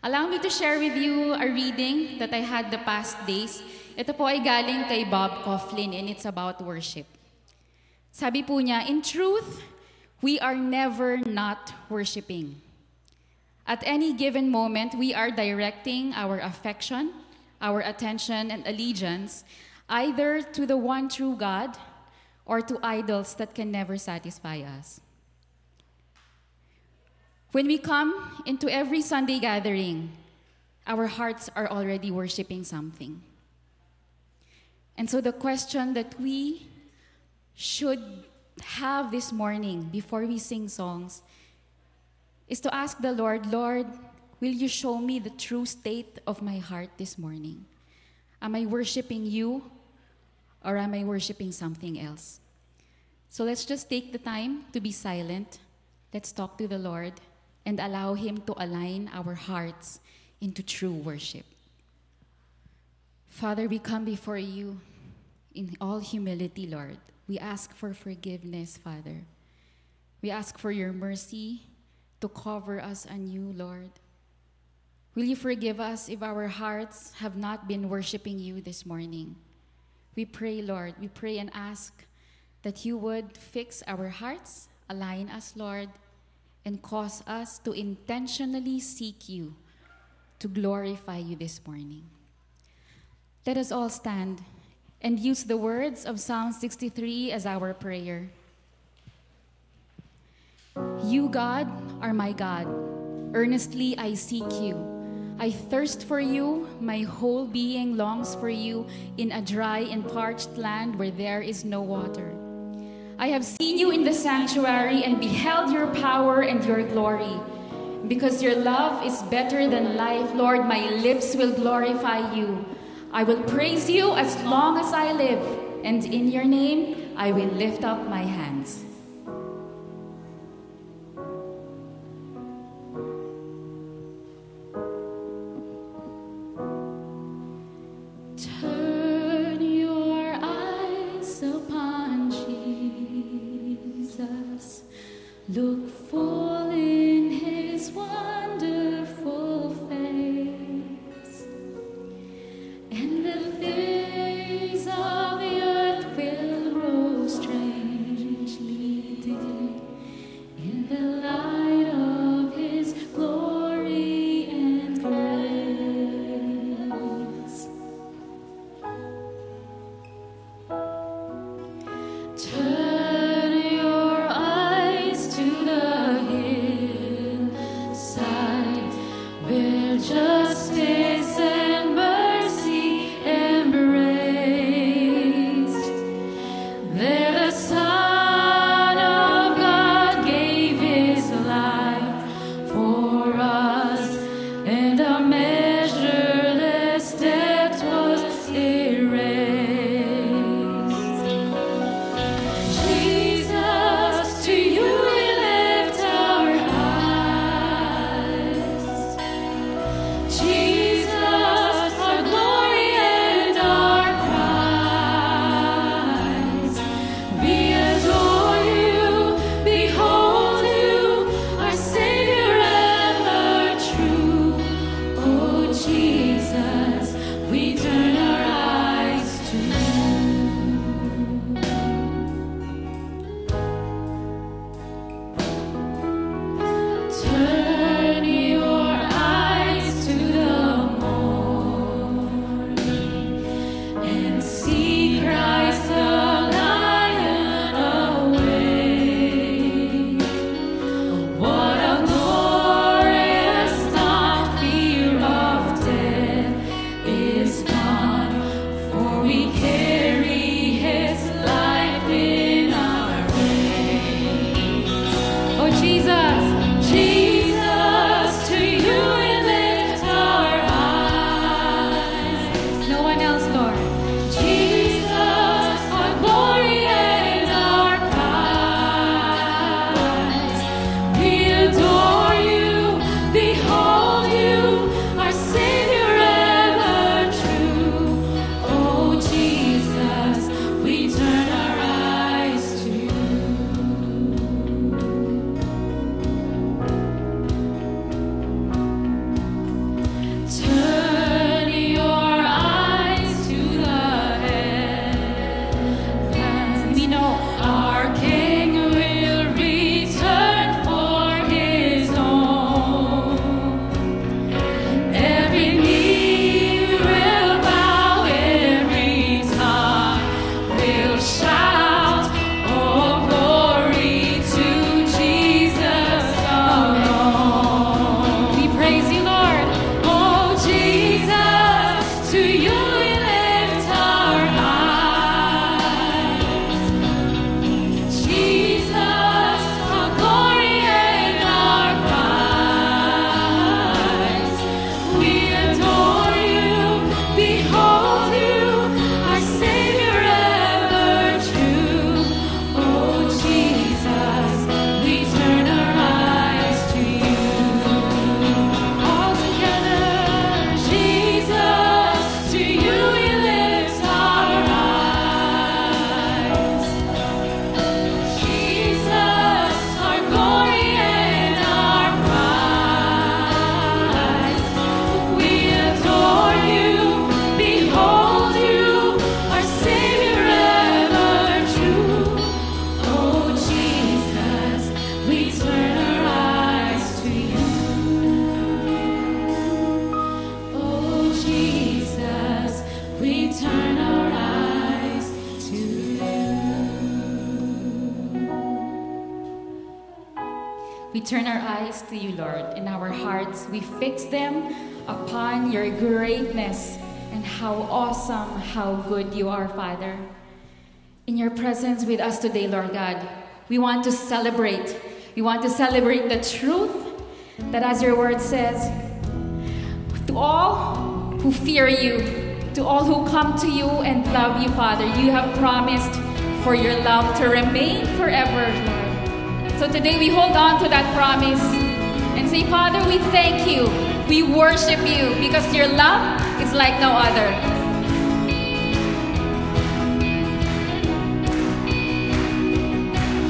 Allow me to share with you a reading that I had the past days. Ito po ay galing kay Bob Coughlin and it's about worship. Sabi po niya, in truth, we are never not worshiping. At any given moment, we are directing our affection, our attention, and allegiance either to the one true God or to idols that can never satisfy us. When we come into every Sunday gathering, our hearts are already worshiping something. And so the question that we should have this morning before we sing songs is to ask the Lord, Lord, will you show me the true state of my heart this morning? Am I worshiping you or am I worshiping something else? So let's just take the time to be silent. Let's talk to the Lord and allow Him to align our hearts into true worship. Father, we come before you in all humility, Lord. We ask for forgiveness, Father. We ask for your mercy to cover us anew, Lord. Will you forgive us if our hearts have not been worshiping you this morning? We pray, Lord, we pray and ask that you would fix our hearts, align us, Lord, and cause us to intentionally seek you, to glorify you this morning. Let us all stand and use the words of Psalm 63 as our prayer. You, God, are my God. Earnestly I seek you. I thirst for you. My whole being longs for you in a dry and parched land where there is no water. I have seen you in the sanctuary and beheld your power and your glory. Because your love is better than life, Lord, my lips will glorify you. I will praise you as long as I live, and in your name I will lift up my hands. Turn your eyes upon Jesus. Look full in his wonderful face, and the things of the earth will grow strange we turn our eyes to you, Lord, and our hearts, we fix them upon your greatness and how awesome, how good you are, Father. In your presence with us today, Lord God, we want to celebrate. We want to celebrate the truth that, as your word says, to all who fear you, to all who come to you and love you, Father, you have promised for your love to remain forever, Lord. So today we hold on to that promise and say, Father, we thank you. We worship you because your love is like no other.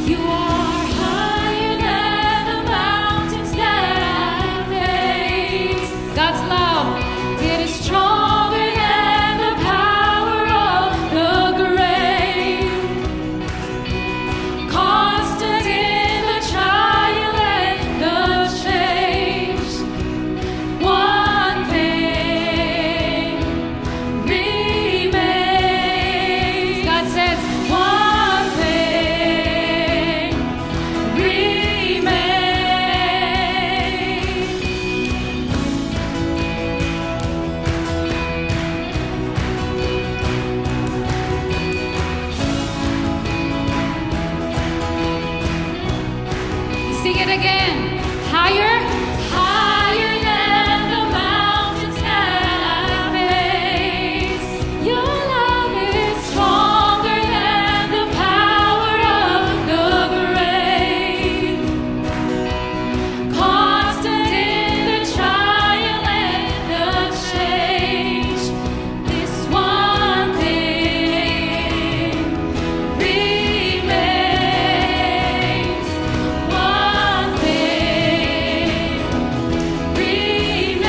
You are higher than the mountains that I face. God's love, it is stronger than the power of the grave. Constant in the trial and the change. One thing remains. God says, one thing remains. Sing it again. Higher, higher than the mountains that I face. Your love is stronger than the power of the grave. Constant in the trial and the change. This one thing remains. One thing remains.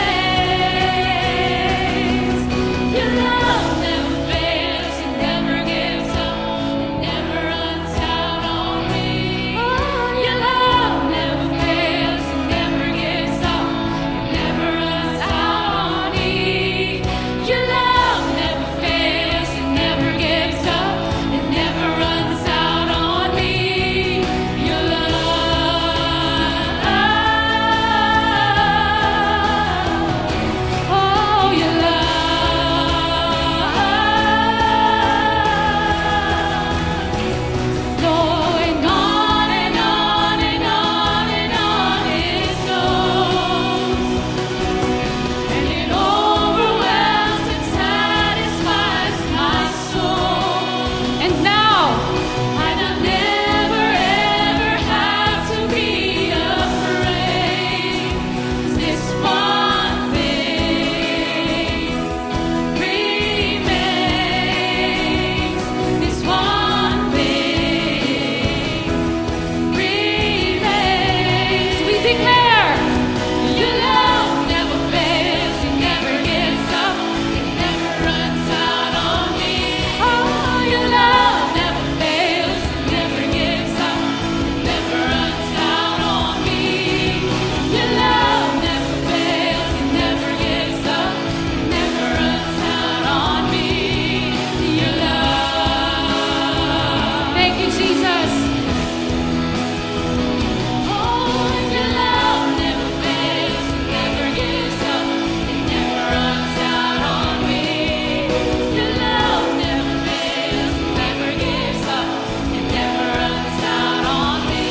Your love never fails, it never gives up, it never runs out on me. Your love never fails, it never gives up, it never runs out on me. Your love never fails, it never gives up, it never runs out on me. Your love, oh, your love, going on and on and on and on it goes, and it overwhelms and satisfies my soul. And now I will never ever have to be afraid. 'Cause this one thing remains. This one thing remains. We declare your love never fails, it never gives up, it never runs out on me. Oh, your love never fails, it never gives up, it never runs out on me. Your love never fails, it never gives up, it never runs out on me. Your love. Thank you, Jesus. Oh, your love never fails, it never gives up, it never runs out on me. Your love never fails, it never gives up, it never runs out on me.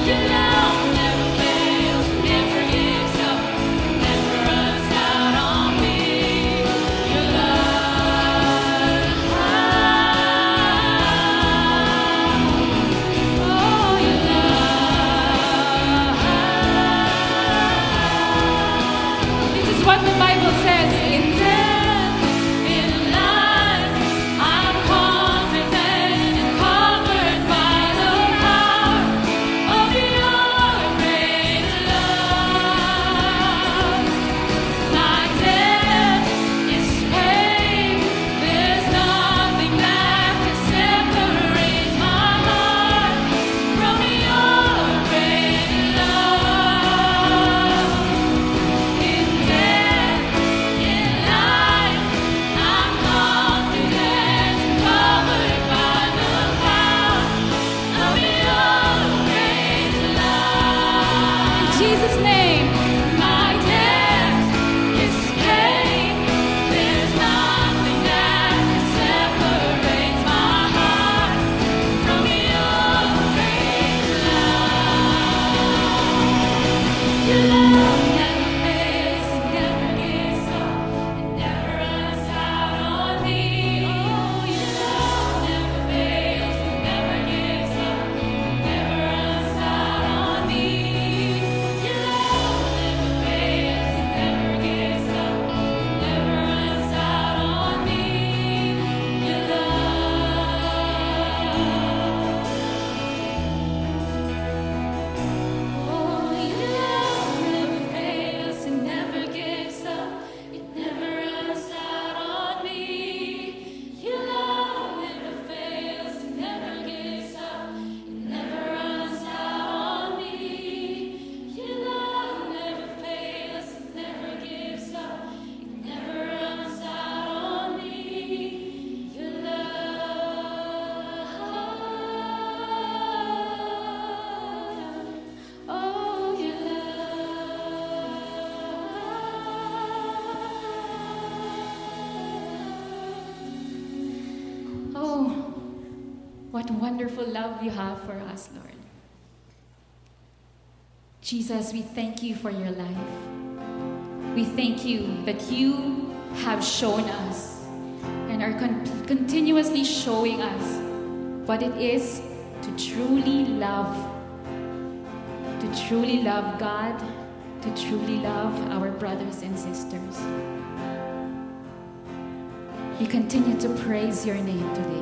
Your love never fails, it never gives up, it never runs out on me. Your love, oh, your love. This is what the Bible says. In death, in life, I'm confident and covered by the power of your great love. My debt is paid. There's nothing that can separate my heart from your great love. In death, what wonderful love you have for us, Lord. Jesus, we thank you for your life. We thank you that you have shown us and are continuously showing us what it is to truly love God, to truly love our brothers and sisters. We continue to praise your name today.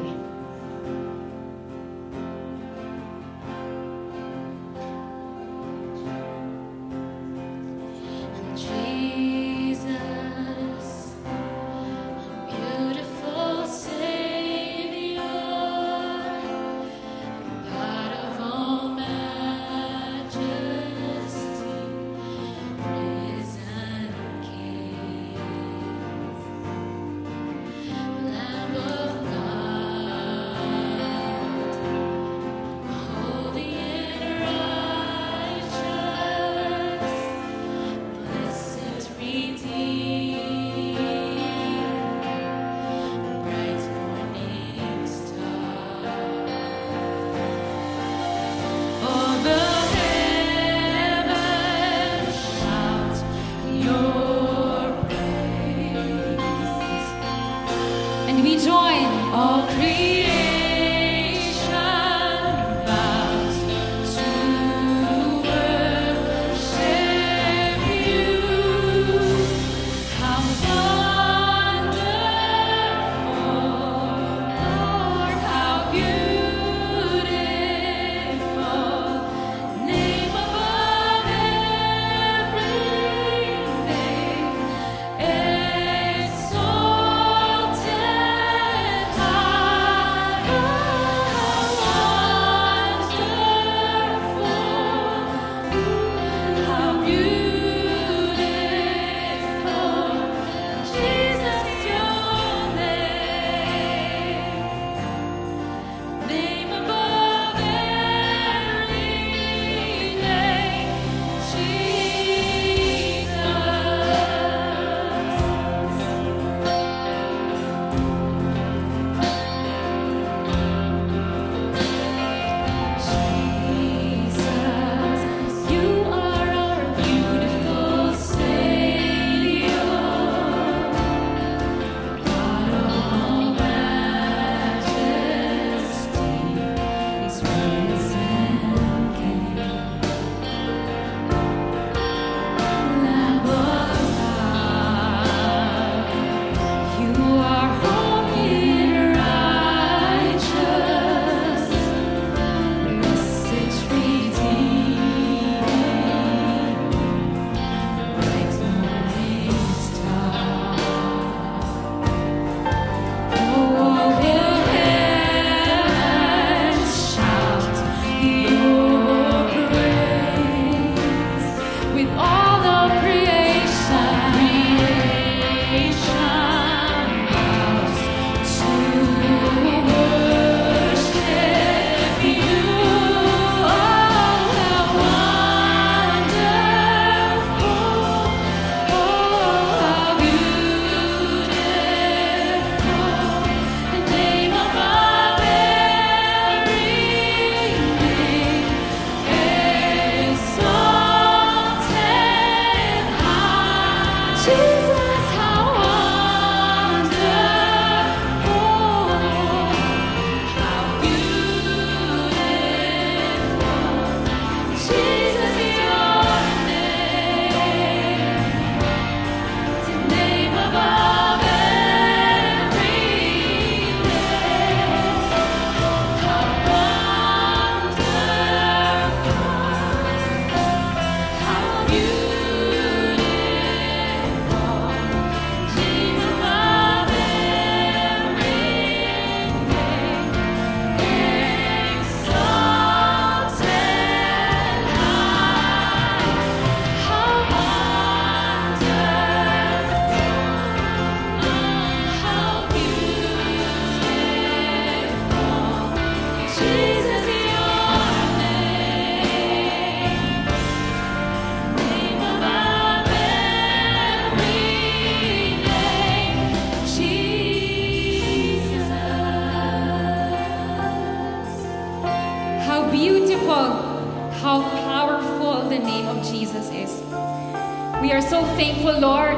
so thankful, Lord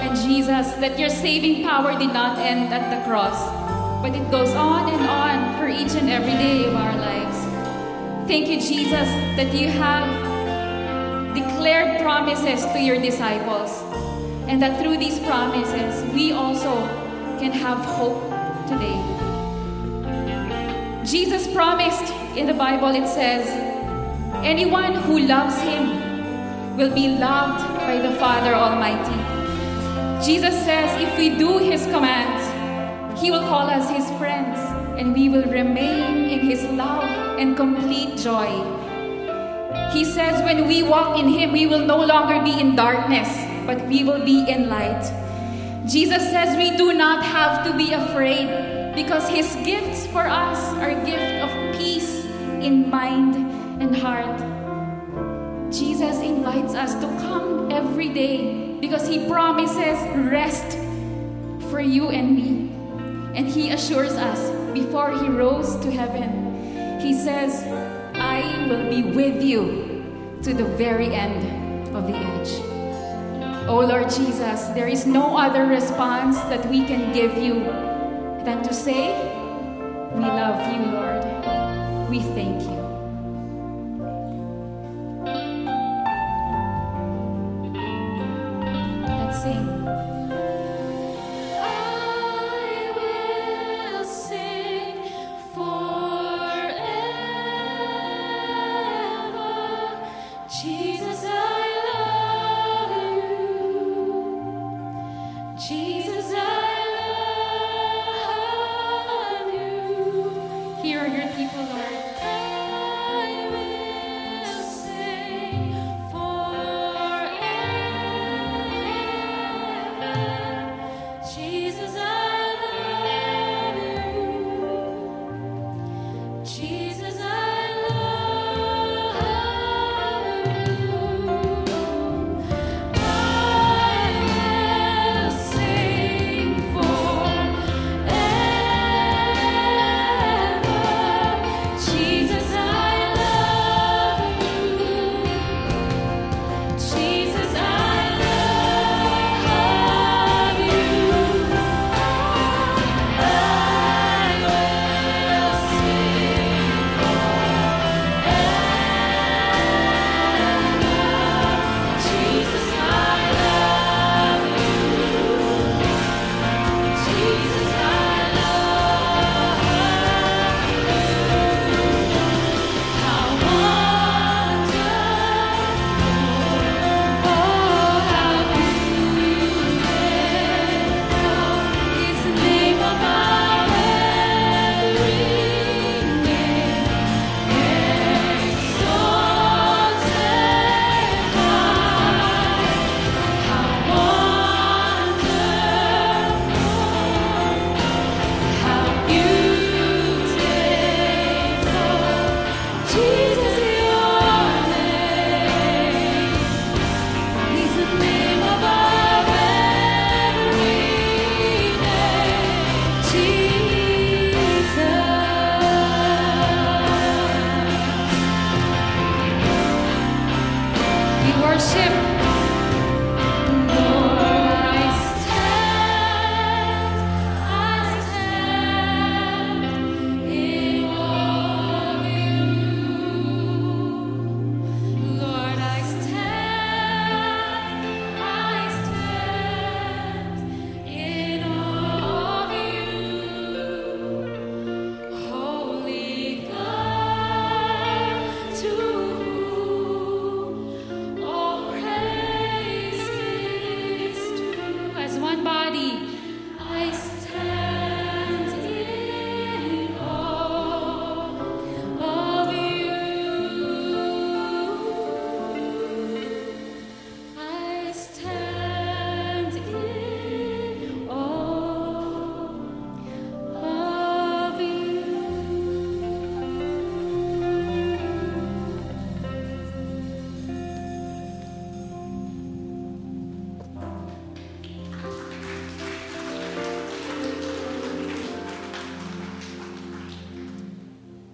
and Jesus, that your saving power did not end at the cross, but it goes on and on for each and every day of our lives. Thank you, Jesus, that you have declared promises to your disciples, and that through these promises, we also can have hope today. Jesus promised in the Bible, it says, anyone who loves him will be loved by the Father Almighty. Jesus says if we do his commands, he will call us his friends, and we will remain in his love and complete joy. He says when we walk in him, we will no longer be in darkness, but we will be in light. Jesus says we do not have to be afraid, because his gifts for us are a gift of peace in mind and heart. Jesus invites us to come every day because he promises rest for you and me. And he assures us before he rose to heaven, he says, I will be with you to the very end of the age. Oh Lord Jesus, there is no other response that we can give you than to say, we love you, Lord. We thank you. Let's sing.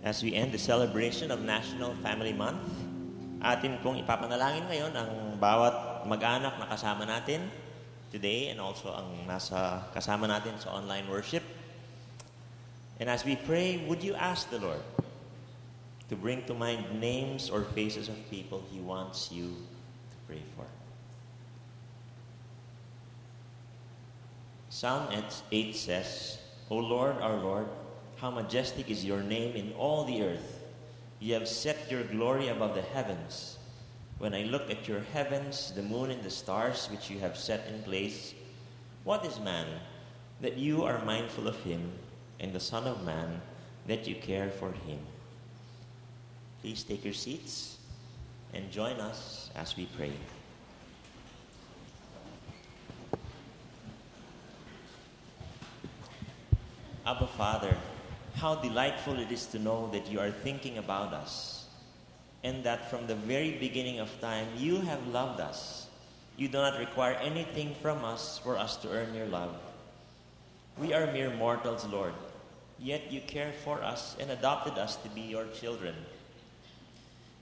As we end the celebration of National Family Month, atin pong ipapanalangin ngayon ang bawat bawat mag-anak na kasama natin today and also ang nasa kasama natin sa online worship. And as we pray, would you ask the Lord to bring to mind names or faces of people He wants you to pray for? Psalm 8 says, O Lord, our Lord, how majestic is your name in all the earth. You have set your glory above the heavens. When I look at your heavens, the moon and the stars which you have set in place, what is man that you are mindful of him, and the Son of Man that you care for him? Please take your seats and join us as we pray. Abba Father, how delightful it is to know that you are thinking about us, and that from the very beginning of time you have loved us. You do not require anything from us for us to earn your love. We are mere mortals, Lord, yet you care for us and adopted us to be your children.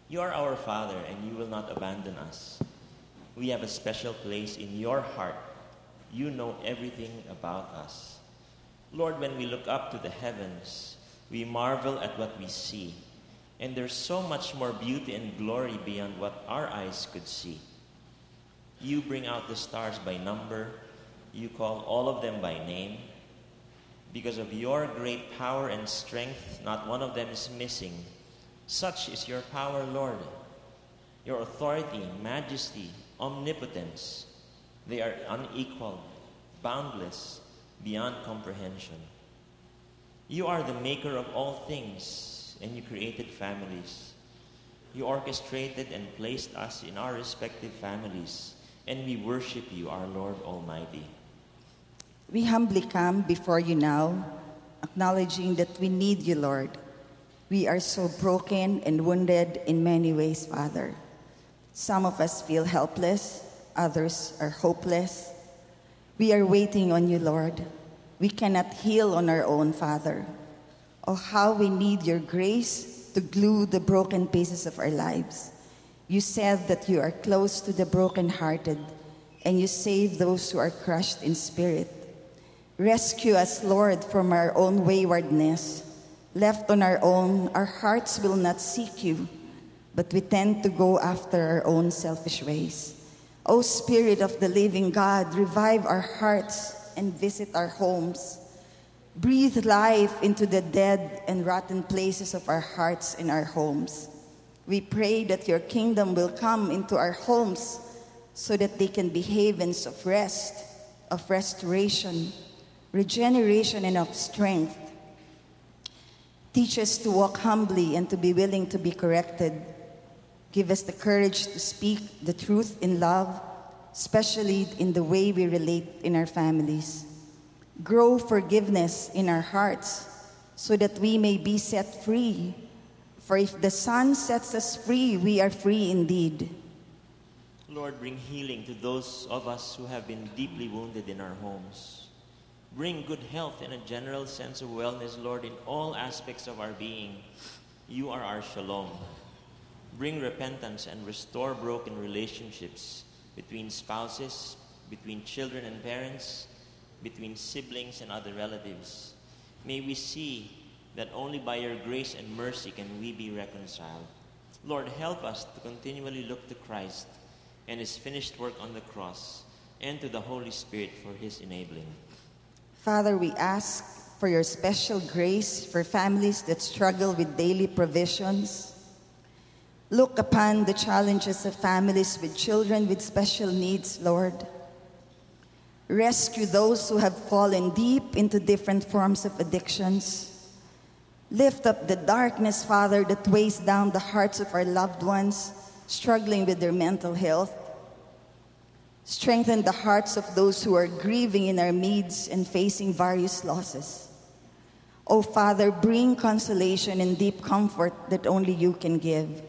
You are our Father, and you will not abandon us. We have a special place in your heart. You know everything about us. Lord, when we look up to the heavens, we marvel at what we see. And there's so much more beauty and glory beyond what our eyes could see. You bring out the stars by number. You call all of them by name. Because of your great power and strength, not one of them is missing. Such is your power, Lord. Your authority, majesty, omnipotence, they are unequaled, boundless, beyond comprehension. You are the maker of all things, and you created families. You orchestrated and placed us in our respective families, and we worship you, our Lord Almighty. We humbly come before you now, acknowledging that we need you, Lord. We are so broken and wounded in many ways, Father. Some of us feel helpless, others are hopeless. We are waiting on you, Lord. We cannot heal on our own, Father. Oh, how we need your grace to glue the broken pieces of our lives. You said that you are close to the brokenhearted, and you save those who are crushed in spirit. Rescue us, Lord, from our own waywardness. Left on our own, our hearts will not seek you, but we tend to go after our own selfish ways. O Spirit of the living God, revive our hearts and visit our homes. Breathe life into the dead and rotten places of our hearts and our homes. We pray that your kingdom will come into our homes so that they can be havens of rest, of restoration, regeneration, and of strength. Teach us to walk humbly and to be willing to be corrected. Give us the courage to speak the truth in love, especially in the way we relate in our families. Grow forgiveness in our hearts so that we may be set free. For if the Son sets us free, we are free indeed. Lord, bring healing to those of us who have been deeply wounded in our homes. Bring good health and a general sense of wellness, Lord, in all aspects of our being. You are our shalom. Bring repentance and restore broken relationships between spouses, between children and parents, between siblings and other relatives. May we see that only by your grace and mercy can we be reconciled. Lord, help us to continually look to Christ and his finished work on the cross, and to the Holy Spirit for his enabling. Father, we ask for your special grace for families that struggle with daily provisions. Look upon the challenges of families with children with special needs, Lord. Rescue those who have fallen deep into different forms of addictions. Lift up the darkness, Father, that weighs down the hearts of our loved ones struggling with their mental health. Strengthen the hearts of those who are grieving in our midst and facing various losses. Oh, Father, bring consolation and deep comfort that only you can give.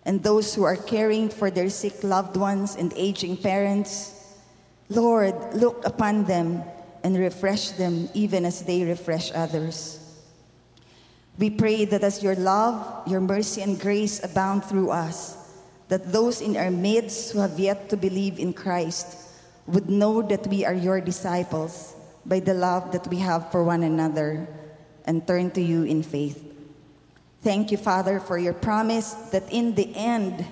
And those who are caring for their sick loved ones and aging parents, Lord, look upon them and refresh them even as they refresh others. We pray that as your love, your mercy, and grace abound through us, that those in our midst who have yet to believe in Christ would know that we are your disciples by the love that we have for one another and turn to you in faith. Thank you, Father, for your promise that in the end,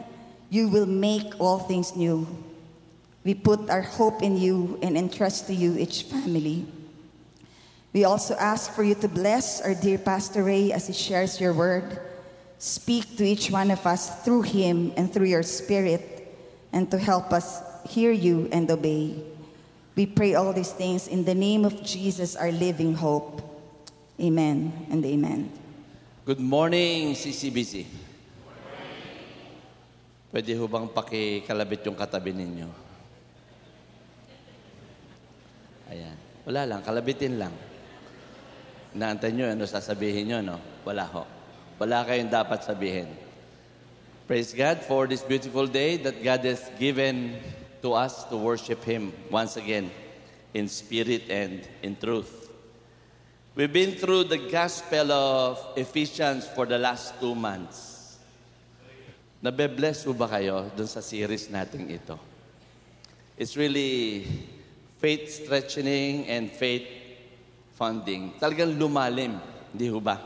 you will make all things new. We put our hope in you and entrust to you each family. We also ask for you to bless our dear Pastor Ray as he shares your word. Speak to each one of us through him and through your Spirit, and to help us hear you and obey. We pray all these things in the name of Jesus, our living hope. Amen and amen. Good morning, CCBC. Pwede ho bang pakikalabit yung katabi ninyo? Ayan. Wala lang, kalabitin lang. Naantay nyo, ano sasabihin nyo, no? Wala ho. Wala kayong dapat sabihin. Praise God for this beautiful day that God has given to us to worship Him once again in spirit and in truth. We've been through the Gospel of Ephesians for the last 2 months. Nabe-bless po ba kayo dun sa series natin ito? It's really faith strengthening and faith funding. Talagang lumalim, hindi ho ba?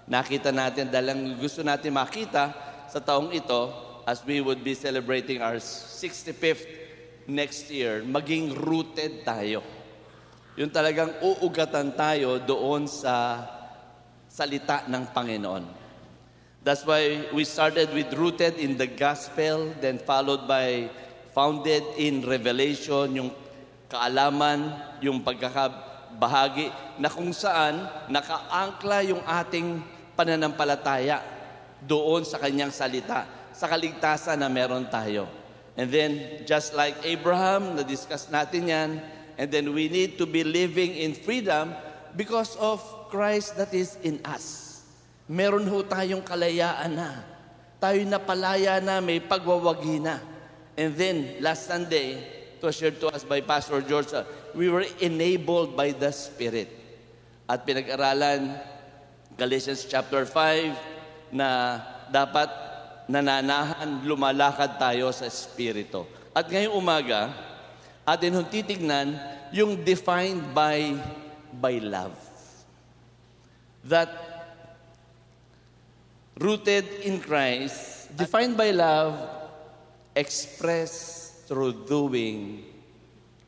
Nakita natin dahil ang gusto natin makita sa taong ito as we would be celebrating our 65th next year, maging rooted tayo. Yung talagang uugatan tayo doon sa salita ng Panginoon. That's why we started with rooted in the gospel, then followed by founded in revelation, yung kaalaman, yung pagkakabahagi, na kung saan nakaangkla yung ating pananampalataya doon sa kanyang salita, sa kaligtasan na meron tayo. And then, just like Abraham, na-discuss natin yan, and then we need to be living in freedom because of Christ that is in us. Meron ho tayong kalayaan na. Tayo napalaya na, may pagwawagi na. And then, last Sunday, it was shared to us by Pastor George, we were enabled by the Spirit. At pinag-aralan, Galatians chapter 5, na dapat nananahan, lumalakad tayo sa Espiritu. At ngayong umaga, atin hong titignan yung defined by love. That rooted in Christ, defined by love, expressed through doing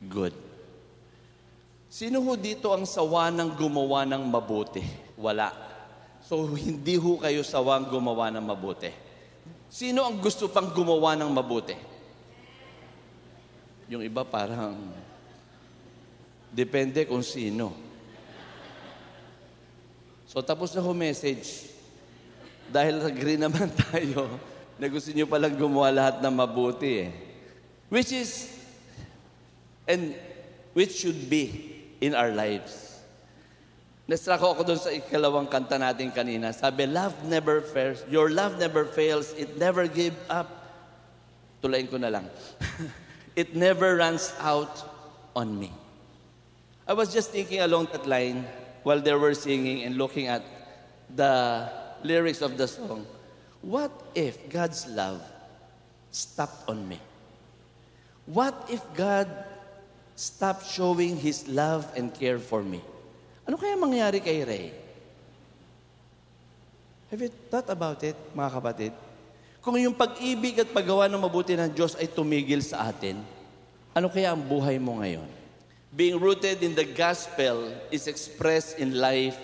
good. Sino ho dito ang sawa ng gumawa ng mabuti? Wala. So, hindi ho kayo sawang gumawa ng mabuti. Sino ang gusto pang gumawa ng mabuti? Yung iba parang depende kung sino. So tapos na ho message. Dahil agree naman tayo na gusto nyo palang gumawa lahat ng mabuti eh. Which is, and which should be in our lives. Nastruck ako doon sa ikalawang kanta natin kanina. Sabi, love never fails. Your love never fails. It never gives up. Tulayin ko na lang. It never runs out on me. I was just thinking along that line while they were singing and looking at the lyrics of the song. What if God's love stopped on me? What if God stopped showing His love and care for me? Ano kaya mangyari kay Ray? Have you thought about it, mga kapatid? Kung yung pag-ibig at paggawa ng mabuti ng Diyos ay tumigil sa atin, ano kaya ang buhay mo ngayon? Being rooted in the gospel is expressed in life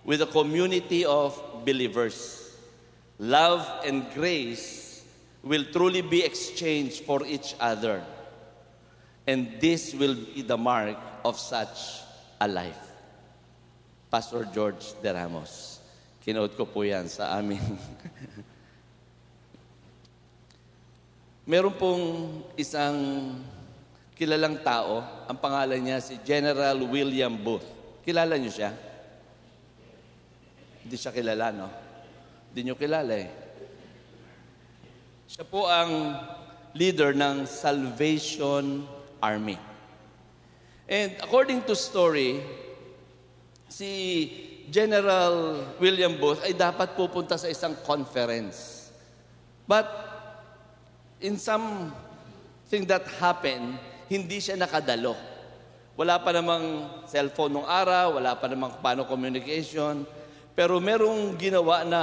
with a community of believers. Love and grace will truly be exchanged for each other. And this will be the mark of such a life. Pastor George De Ramos. Kinote ko po yan sa aming... Meron pong isang kilalang tao, ang pangalan niya si General William Booth. Kilala niyo siya? Hindi siya kilala, no? Hindi niyo kilala eh. Siya po ang leader ng Salvation Army. And according to story, si General William Booth ay dapat pupunta sa isang conference. But in something that happened, hindi siya nakadalo. Wala pa namang cellphone nung araw, wala pa namang paano communication, pero merong ginawa na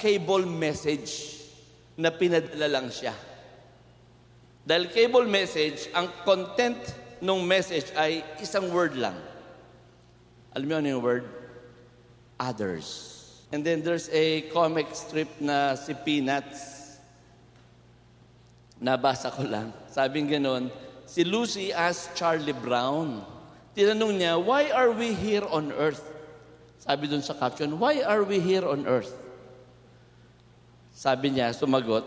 cable message na pinadala lang siya. Dahil cable message, ang content ng message ay isang word lang. Alam niyo ano yung word? Others. And then there's a comic strip na si Peanuts. Nabasa ko lang. Sabing ganon, si Lucy asked Charlie Brown. Tinanong niya, why are we here on earth? Sabi dun sa caption, why are we here on earth? Sabi niya, sumagot,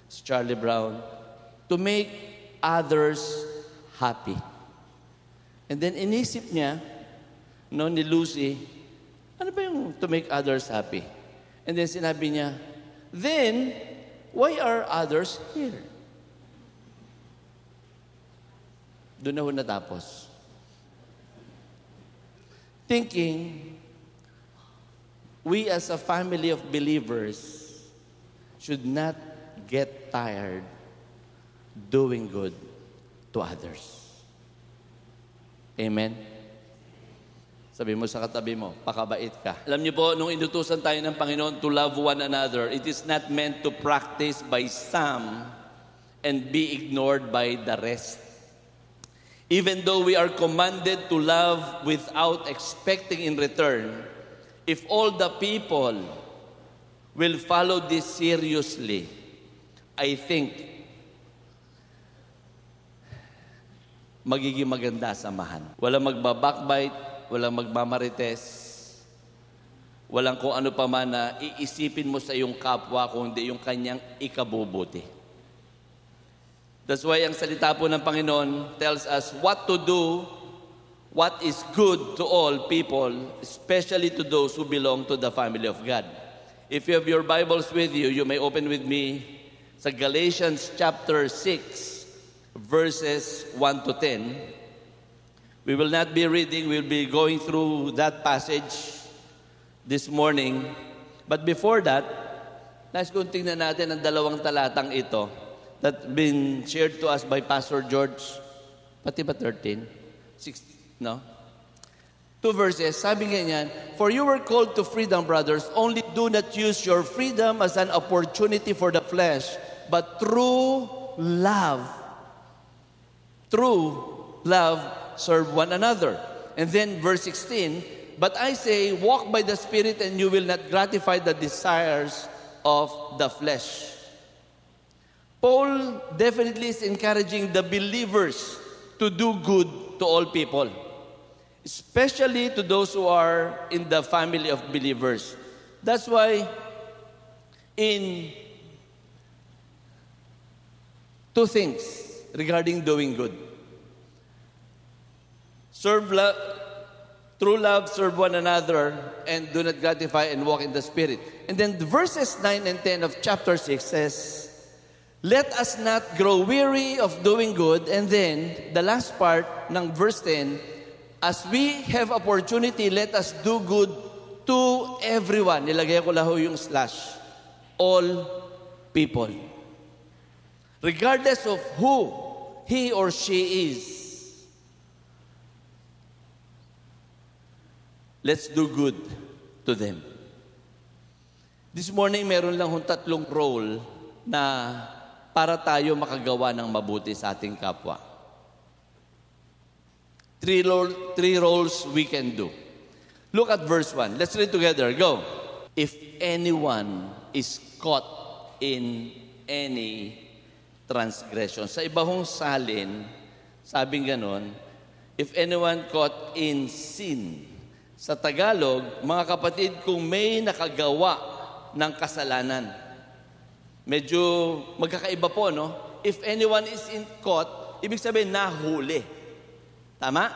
si Charlie Brown, to make others happy. And then inisip niya, ni Lucy, ano ba yung to make others happy? And then sinabi niya, then, why are others here? Doon na ho natapos. Thinking, we as a family of believers should not get tired doing good to others. Amen? Sabi mo sa katabi mo, pakabait ka. Alam niyo po, nung inutusan tayo ng Panginoon to love one another, it is not meant to practice by some and be ignored by the rest. Even though we are commanded to love without expecting in return, if all the people will follow this seriously, I think magiging maganda samahan. Walang magbabackbite, walang magmamarites, walang kung ano pa man na iisipin mo sa iyong kapwa kundi yung kanyang ikabubuti. That's why ang salita po ng Panginoon tells us what to do, what is good to all people, especially to those who belong to the family of God. If you have your Bibles with you, you may open with me sa Galatians chapter 6, verses 1 to 10. We will not be reading, we'll be going through that passage this morning. But before that, nais kong tingnan natin ang dalawang talatang ito that been shared to us by Pastor George. Pati ba 13? 6, no? 2 verses, sabi nga niyan, for you were called to freedom, brothers, only do not use your freedom as an opportunity for the flesh, but through love, serve one another. And then verse 16, but I say, walk by the Spirit and you will not gratify the desires of the flesh. Paul definitely is encouraging the believers to do good to all people, especially to those who are in the family of believers. That's why in 2 things regarding doing good. Through love, serve one another, and do not gratify and walk in the Spirit. And then verses 9 and 10 of chapter 6 says, let us not grow weary of doing good. And then, the last part ng verse 10, as we have opportunity, let us do good to everyone. Nilagay ko laho yung slash. All people. Regardless of who he or she is. Let's do good to them. This morning, meron lang hong 3 role na para tayo makagawa ng mabuti sa ating kapwa. 3 roles we can do. Look at verse 1. Let's read together. Go. If anyone is caught in any transgression. Sa iba hong salin, sabing ganon, if anyone caught in sin. Sa Tagalog, mga kapatid, kung may nakagawa ng kasalanan, medyo magkakaiba po, no? If anyone is caught, ibig sabihin nahuli. Tama?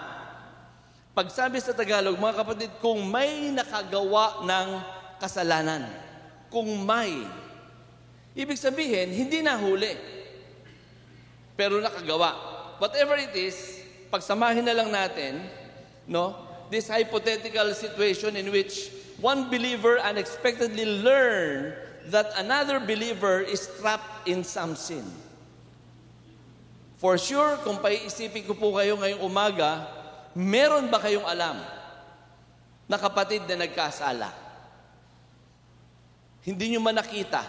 Pag sabi sa Tagalog, mga kapatid, kung may nakagawa ng kasalanan, kung may, ibig sabihin, hindi nahuli, pero nakagawa. Whatever it is, pagsamahin na lang natin, no? This hypothetical situation in which one believer unexpectedly learned that another believer is trapped in some sin. For sure, kung paiisipin ko po kayo ngayong umaga, meron ba kayong alam na kapatid na nagkasala? Hindi nyo man nakita,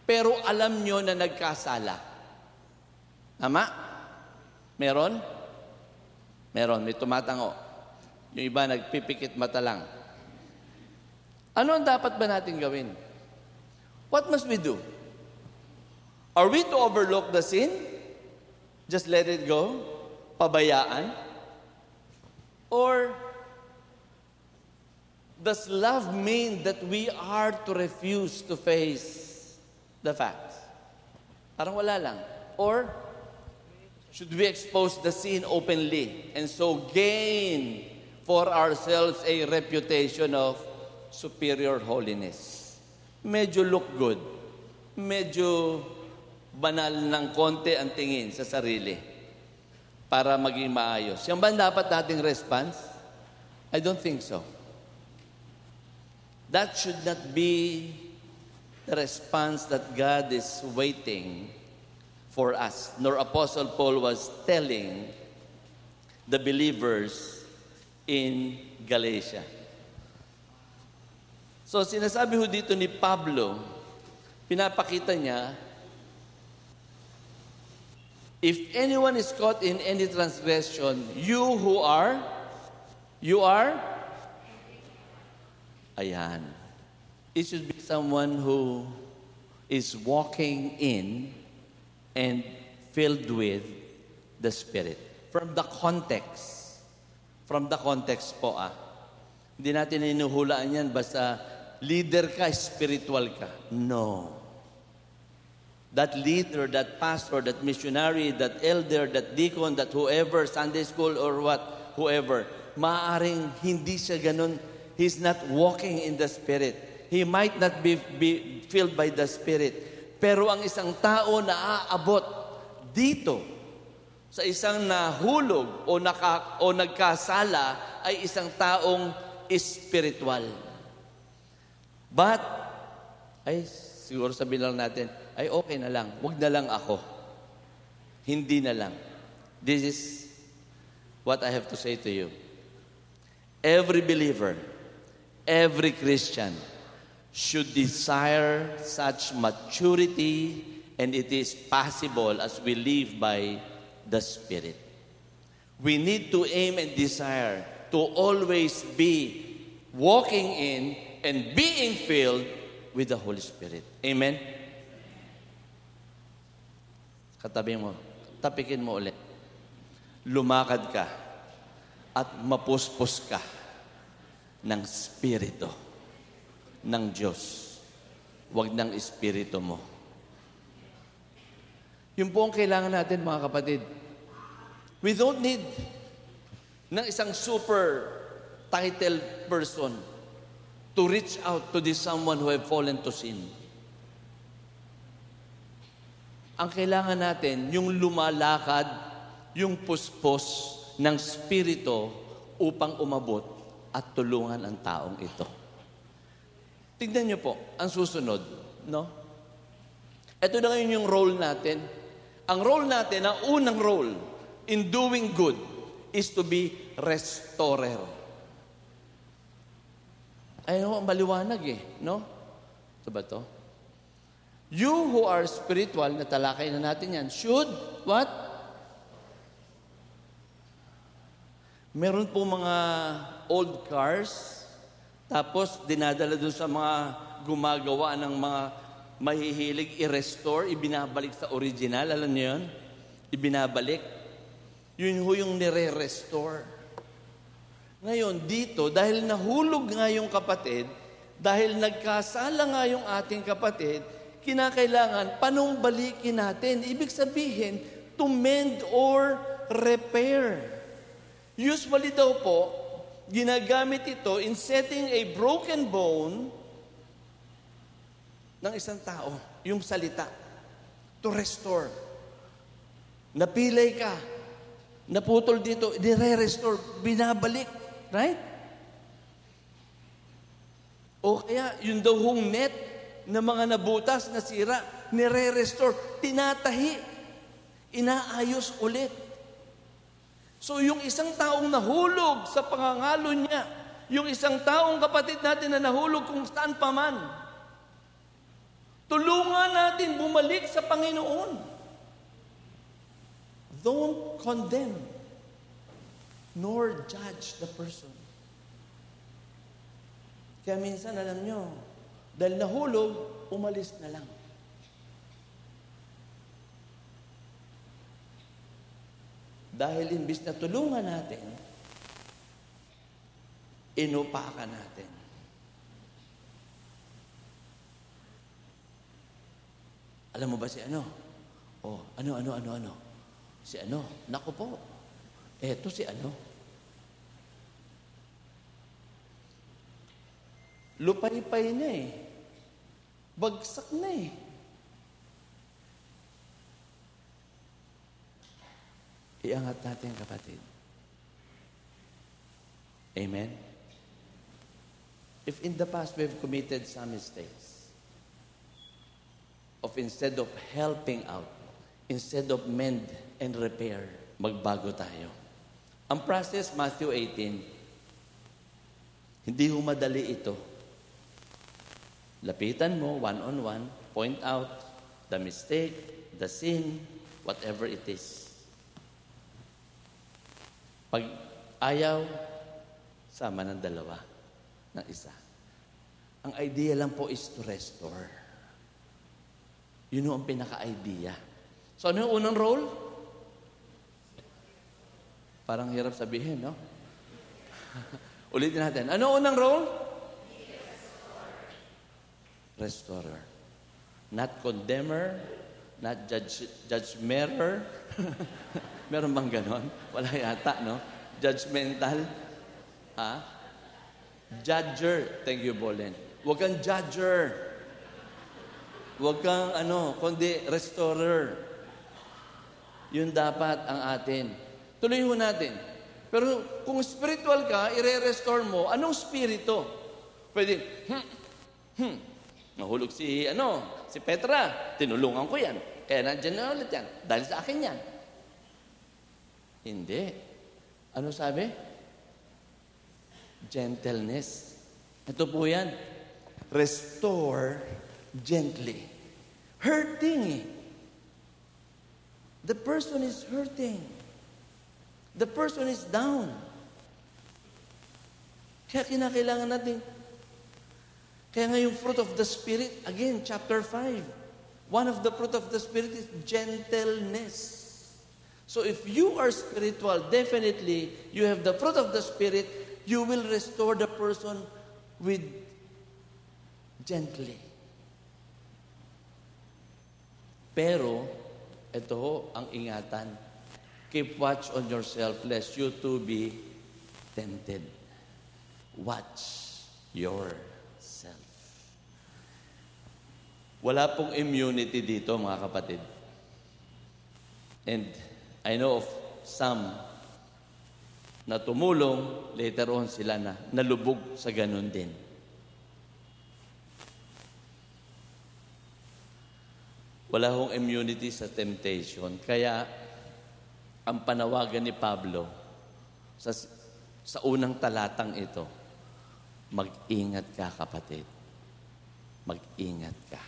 pero alam nyo na nagkasala. Tama? Meron? Meron, may tumatango. Yung iba nagpipikit mata lang. Ano ang dapat ba natin gawin? What must we do? Are we to overlook the sin? Just let it go? Pabayaan? Or does love mean that we are to refuse to face the facts? Parang wala lang. Or should we expose the sin openly and so gain for ourselves a reputation of superior holiness? Medyo look good. Medyo banal ng konti ang tingin sa sarili para maging maayos. Yan ba dapat nating response? I don't think so. That should not be the response that God is waiting for us. Nor Apostle Paul was telling the believers in Galatia. So sinasabi ho dito ni Pablo, pinapakita niya, if anyone is caught in any transgression, you are, ayan. It should be someone who is walking in and filled with the Spirit. From the context po Hindi natin inuhulaan yan basta leader ka, spiritual ka. No. That leader, that pastor, that missionary, that elder, that deacon, that whoever, Sunday school or whoever, maaaring hindi siya ganun. He's not walking in the Spirit. He might not be filled by the Spirit. Pero ang isang tao na aabot dito sa isang nahulog o nagkasala ay isang taong spiritual. But, siguro sabihin lang natin, okay na lang, wag na lang ako. Hindi na lang. This is what I have to say to you. Every believer, every Christian should desire such maturity, and it is possible as we live by the Spirit. We need to aim and desire to always be walking in and being filled with the Holy Spirit. Amen? Katabi mo, tapikin mo ulit. Lumakad ka at mapuspos ka ng Espiritu ng Diyos. Huwag ng Espiritu mo. Yun po ang kailangan natin, mga kapatid. We don't need ng isang super titled person to reach out to this someone who have fallen to sin. Ang kailangan natin, yung lumalakad, yung puspos ng Espiritu upang umabot at tulungan ang taong ito. Tignan niyo po, ang susunod, no? Ito na ngayon yung role natin. Ang role natin, ang unang role in doing good is to be restorer. Ayun, maliwanag no? Ito ba to? You who are spiritual, natalakay na natin yan, should, what? Meron po mga old cars, tapos dinadala doon sa mga gumagawa ng mga mahihilig i-restore, ibinabalik sa original, alam niyo yun? Ibinabalik. Yun ho yung nire-restore. Ngayon, dito, dahil nahulog nga yung kapatid, dahil nagkasala nga yung ating kapatid, kinakailangan panumbalikin natin. Ibig sabihin, to mend or repair. Usually daw po, ginagamit ito in setting a broken bone ng isang tao, yung salita, to restore. Napilay ka, naputol dito, nire-restore, binabalik. Right? O kaya, yung daw hong net na mga nabutas, nasira, nire-restore, tinatahi, inaayos ulit. So yung isang taong nahulog sa pangangalo niya, yung isang taong kapatid natin na nahulog kung saan pa man, tulungan natin bumalik sa Panginoon. Don't condemn, nor judge the person. Kaya minsan, alam nyo, dahil nahulog, umalis na lang. Dahil imbis na tulungan natin, inupakan natin. Alam mo ba si ano? Oh, ano? Si ano? Naku po. Eto si ano? Lupay-pay na eh. Bagsak na eh. Iangat natin, kapatid. Amen? If in the past we've committed some mistakes, of instead of helping out, instead of mend and repair, magbago tayo. Ang process, Matthew 18, hindi humadali ito. Lapitan mo, one-on-one, point out the mistake, the sin, whatever it is. Pag ayaw, sama ng dalawa, ng isa. Ang idea lang po is to restore. Yun ang pinaka-idea. So ano yung unang role? Parang hirap sabihin, no? Ulitin natin. Ano unang role? Restorer. Not condemner, not judgmental. Meron bang ganon? Wala yata, no? Judgmental. Judger. Thank you, Bolen. Huwag kang judger. Huwag kang kundi restorer. Yun dapat ang atin. Tuloy ho natin. Pero kung spiritual ka, ire-restore mo, anong spirito? Pwede, nahulog si Petra, tinulungan ko yan. Kaya nandyan na ulit yan. Dahil sa akin yan. Hindi. Ano sabi? Gentleness. Ito po yan. Restore gently. Hurting eh. The person is hurting. The person is down. Kaya kinakailangan natin. Kaya nga yung fruit of the Spirit, again, chapter 5. One of the fruit of the Spirit is gentleness. So if you are spiritual, definitely, you have the fruit of the Spirit, you will restore the person with gently. Pero, ito ho ang ingatan. Keep watch on yourself lest you too be tempted. Watch yourself. Wala pong immunity dito, mga kapatid. And I know of some na tumulong, later on sila na nalubog sa ganun din. Wala hong immunity sa temptation. Kaya, ang panawagan ni Pablo sa unang talatang ito, mag-ingat ka, kapatid. Mag-ingat ka.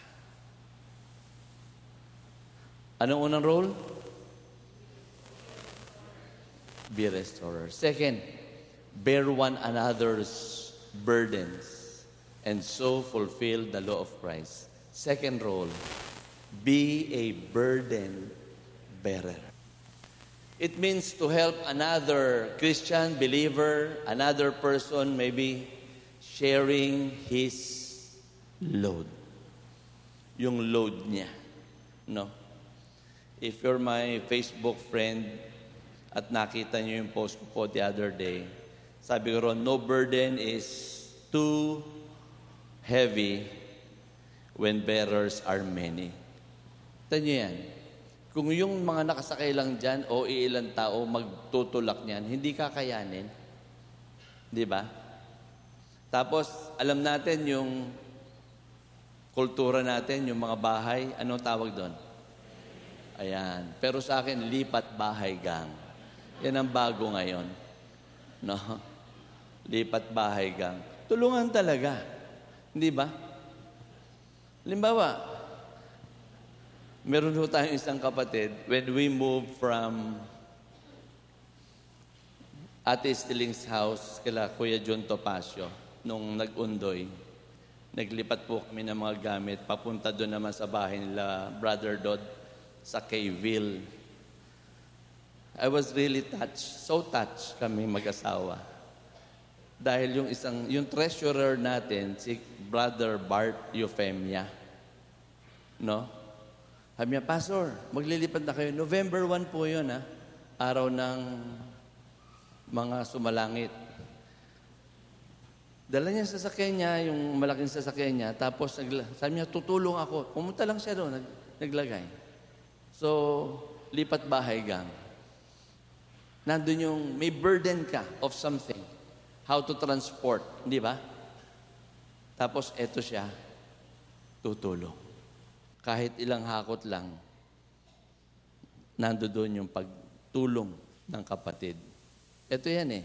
Anong unang role? Be restorer. Second, bear one another's burdens and so fulfill the law of Christ. Second role, be a burden bearer. It means to help another Christian believer, another person maybe sharing his load. Yung load niya. No? If you're my Facebook friend at nakita niyo yung post ko po the other day, sabi ko ron, no burden is too heavy when bearers are many. Tanyo yan. Kung yung mga nakasakay lang dyan o ilang tao magtutulak niyan, hindi kakayanin. Di ba? Tapos, alam natin yung kultura natin, yung mga bahay, anong tawag doon? Ayan. Pero sa akin, lipat bahay gang. Yan ang bago ngayon. No? Lipat bahay gang. Tulungan talaga. Hindi ba? Halimbawa, meron ho tayong isang kapatid, when we moved from Ate Stiling's house kila Kuya John Topacio, nung nag-undoy, naglipat po kami ng mga gamit, papunta doon naman sa bahay nila Brother Dodd sa Kayville. I was really touched, so touched kami mag-asawa. Dahil yung treasurer natin, si Brother Bart Euphemia, no? Sabi niya, Pastor, maglilipat na kayo. November 1 po yun, ha? Araw ng mga sumalangit. Dala niya sa sasakyan niya, yung malaking sasakyan niya, tapos sabi niya, tutulong ako. Pumunta lang siya doon, naglagay. So, lipat bahay gang. Nandun yung, may burden ka of something. How to transport, di ba? Tapos, eto siya, tutulong. Kahit ilang hakot lang, nandoon yung pagtulong ng kapatid. Ito yan eh.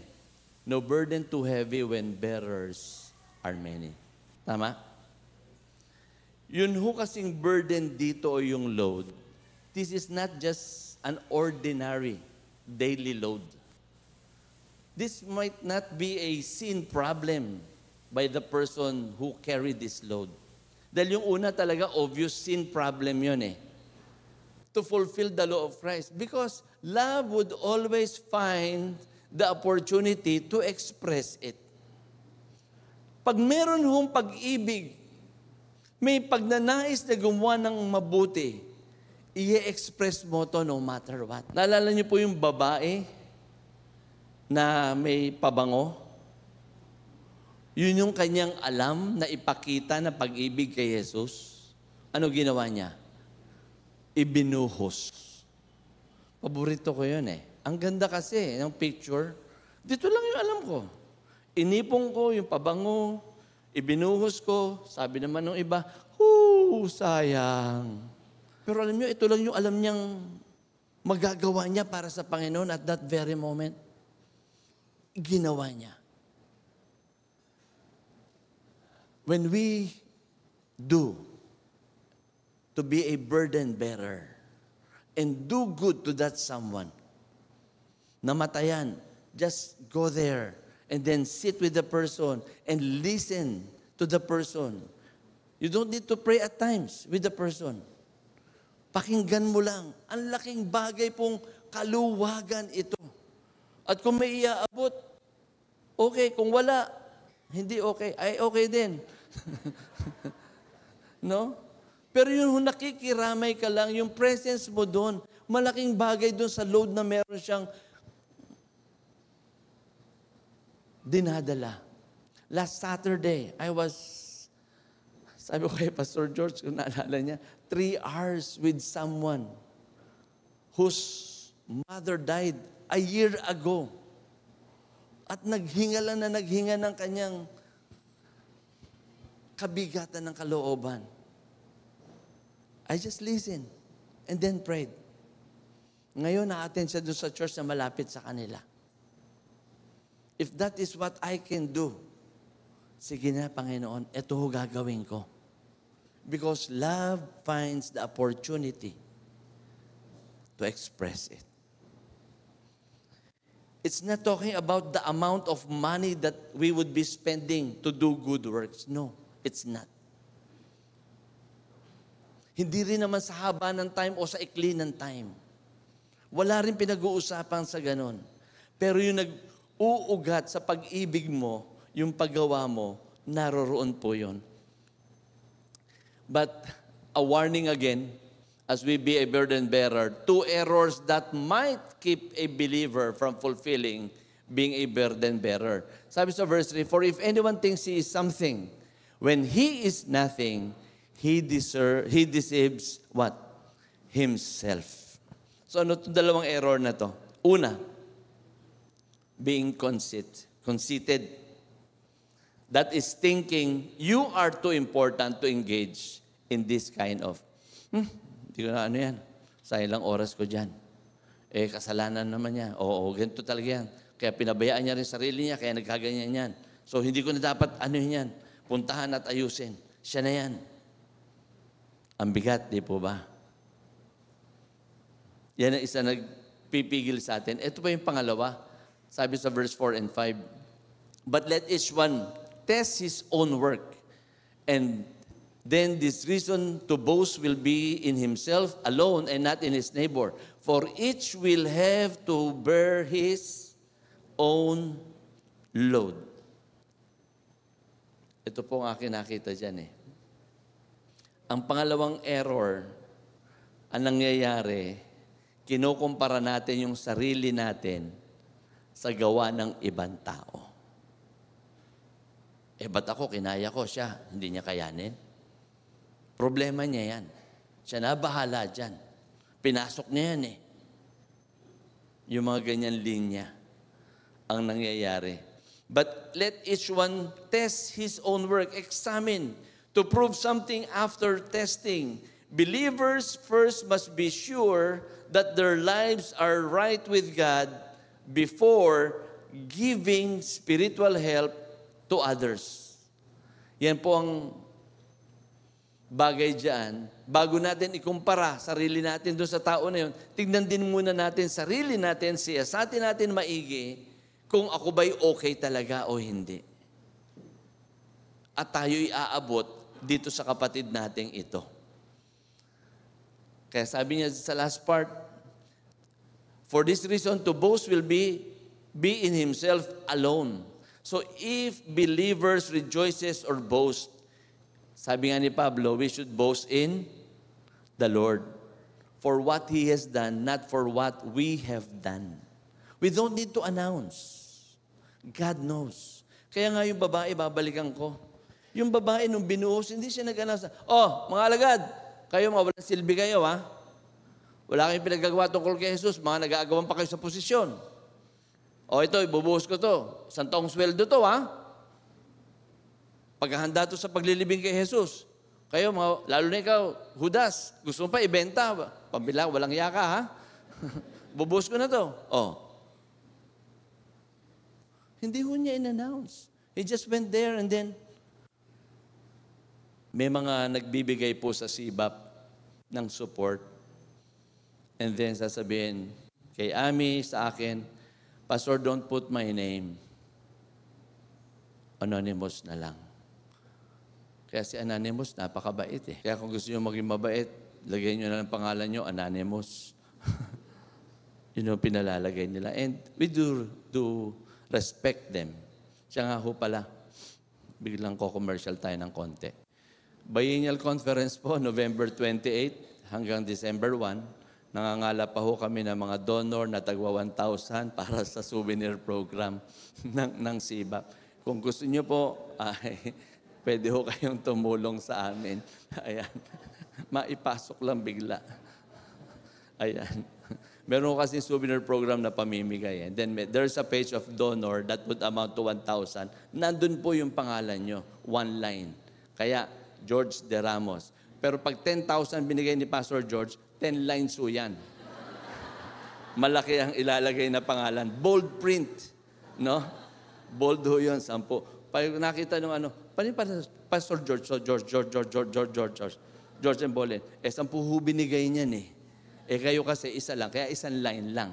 No burden too heavy when bearers are many. Tama? Yun ho kasing burden dito o yung load. This is not just an ordinary daily load. This might not be a sin problem by the person who carried this load. Dahil yung una talaga, obvious sin problem yun eh. To fulfill the law of Christ. Because love would always find the opportunity to express it. Pag meron hong pag-ibig, may pagnanais na gumawa ng mabuti, i-express mo to no matter what. Naalala niyo po yung babae na may pabango? Yun yung kanyang alam na ipakita na pag-ibig kay Jesus. Ano ginawa niya? Ibinuhos. Paborito ko yun eh. Ang ganda kasi ng picture. Dito lang yung alam ko. Inipong ko yung pabango, ibinuhos ko. Sabi naman ng iba, sayang. Pero alam niyo, ito lang yung alam niyang magagawa niya para sa Panginoon at that very moment. Ginawa niya. When we do to be a burden bearer and do good to that someone, namatayan, just go there and then sit with the person and listen to the person. You don't need to pray at times with the person. Pakinggan mo lang. Ang laking bagay pong kaluwagan ito. At kung may iaabot, okay. Kung wala, hindi okay. Ay, okay din. No? Pero yung nakikiramay ka lang, yung presence mo doon, malaking bagay doon sa load na meron siyang dinadala. Last Saturday, sabi ko kay Pastor George, kung naalala niya, 3 hours with someone whose mother died a year ago. At naghinga ng kanyang kabigatan ng kalooban. I just listened and then prayed. Ngayon, na-attend siya doon sa church na malapit sa kanila. If that is what I can do, sige na, Panginoon, ito ho gagawin ko. Because love finds the opportunity to express it. It's not talking about the amount of money that we would be spending to do good works. No, it's not. Hindi rin naman sa haba ng time o sa ikli ng time. Wala rin pinag-uusapan sa ganon. Pero yung nag-uugat sa pag-ibig mo, yung paggawa mo, naroroon po yun. But a warning again, as we be a burden bearer, 2 errors that might keep a believer from fulfilling being a burden bearer. Sabi sa verse 3, for if anyone thinks he is something, when he is nothing, he deceives what? Himself. So ano itong dalawang error na to? Una, being conceited. that is thinking you are too important to engage in this kind of, hindi ko na ano yan, sayang lang oras ko dyan. Kasalanan naman niya. Oo, ganito talaga yan. Kaya pinabayaan niya rin sarili niya, kaya nagkaganyan yan. So, hindi ko na dapat ano yan, puntahan at ayusin. Siya na yan. Ang bigat, di po ba? Yan ang isa nagpipigil sa atin. Ito pa yung pangalawa. Sabi sa verse 4 and 5, but let each one test his own work, and then this reason to boast will be in himself alone and not in his neighbor. For each will have to bear his own load. Ito po ang akin nakita dyan . Ang pangalawang error, ang nangyayari, kinukumpara natin yung sarili natin sa gawa ng ibang tao. Ba't ako, kinaya ko siya, hindi niya kayanin? Problema niya yan. Siya na bahala dyan. Pinasok niya yan . Yung mga ganyan linya ang nangyayari. But let each one test his own work, examine, to prove something after testing. Believers first must be sure that their lives are right with God before giving spiritual help to others. Yan po ang bagay dyan. Bago natin ikumpara sarili natin doon sa tao na yun, tignan din muna natin sarili natin, siyasatin natin maigi kung ako ba'y okay talaga o hindi. At tayo'y aabot dito sa kapatid nating ito. Kaya sabi niya sa last part, for this reason, to boast will be in himself alone. So if believers rejoices or boast, sabi nga ni Pablo, we should boast in the Lord for what He has done, not for what we have done. We don't need to announce. God knows. Kaya nga yung babae, babalikan ko. Yung babae, nung binuhos, hindi siya nag-announce. Mga alagad, kayo mga walang silbi kayo, ha? Wala kayong pinagagawa tungkol kay Jesus, mga nag-aagawan pa kayo sa posisyon. Ito, ibubuhos ko to. 1 taong sweldo to, ha? Paghahanda to sa paglilibing kay Jesus. Kayo, lalo na ikaw, Judas, gusto mo pa ibenta. Pambila, walang yaka, ha? Bubuhos ko na to. Hindi ho niya in-announce. He just went there and then, may mga nagbibigay po sa SIBAP ng support. And then sasabihin, kay Ami, sa akin, Pastor, don't put my name. Anonymous na lang. Kaya si Anonymous, napakabait . Kaya kung gusto nyo maging mabait, lagay nyo na ng pangalan nyo, Anonymous. Yun yung pinalalagay nila. And we do respect them. Siya nga ho pala, biglang ko-commercial tayo ng konti. Biennial Conference po, November 28 hanggang December 1, nangangala pa ho kami ng mga donor na tagwa 1,000 para sa souvenir program ng SIBAP. Kung gusto niyo po, pwede ho kayong tumulong sa amin. Ayan. Maipasok lang bigla. Ayan. Meron kasi souvenir program na pamimigay. And then there's a page of donor that would amount to 1,000. Nandun po yung pangalan nyo. One line. Kaya, George De Ramos. Pero pag 10,000 binigay ni Pastor George, 10 lines po yan. Malaki ang ilalagay na pangalan. Bold print. No? Bold ho yun, 10. Pag nakita nung Pastor George, George Embolen, 10 ho binigay niyan . Kayo kasi isa lang, kaya isang line lang.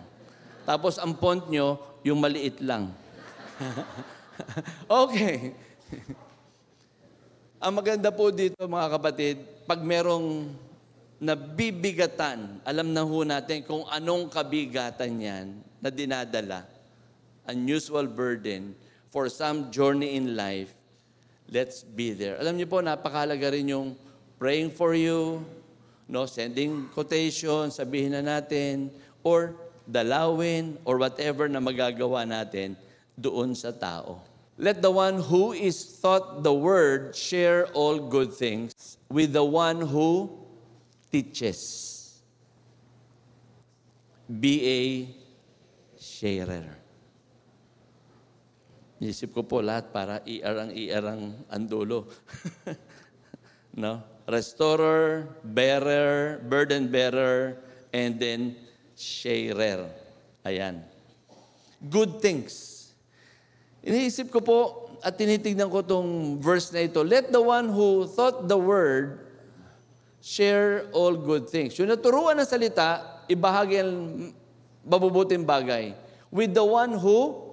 Tapos ang font nyo, yung maliit lang. Okay. Ang maganda po dito, mga kapatid, pag merong nabibigatan, alam na ho natin kung anong kabigatan yan na dinadala, unusual burden for some journey in life, let's be there. Alam niyo po, napakahalaga rin yung praying for you, sending quotation, sabihin na natin, or dalawin, or whatever na magagawa natin doon sa tao. Let the one who is taught the word share all good things with the one who teaches. Be a sharer. Isip ko po lahat para ER ang dulo. No? Restorer, bearer, burden bearer, and then sharer. Ayan. Good things. Iniisip ko po at tinitignan ko itong verse na ito. Let the one who thought the word share all good things. Yung naturuan ng salita, ibahagi ang mabubuting bagay with the one who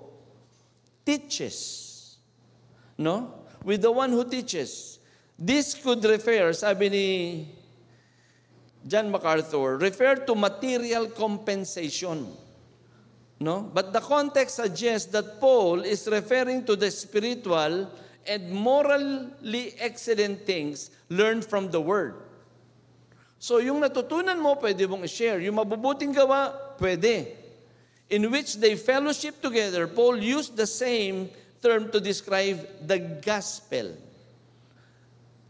teaches. No? With the one who teaches. This could refer, sabi ni John MacArthur, refer to material compensation. No? But the context suggests that Paul is referring to the spiritual and morally excellent things learned from the Word. So yung natutunan mo, pwede mong i-share. Yung mabubuting gawa, pwede. In which they fellowship together, Paul used the same term to describe the gospel.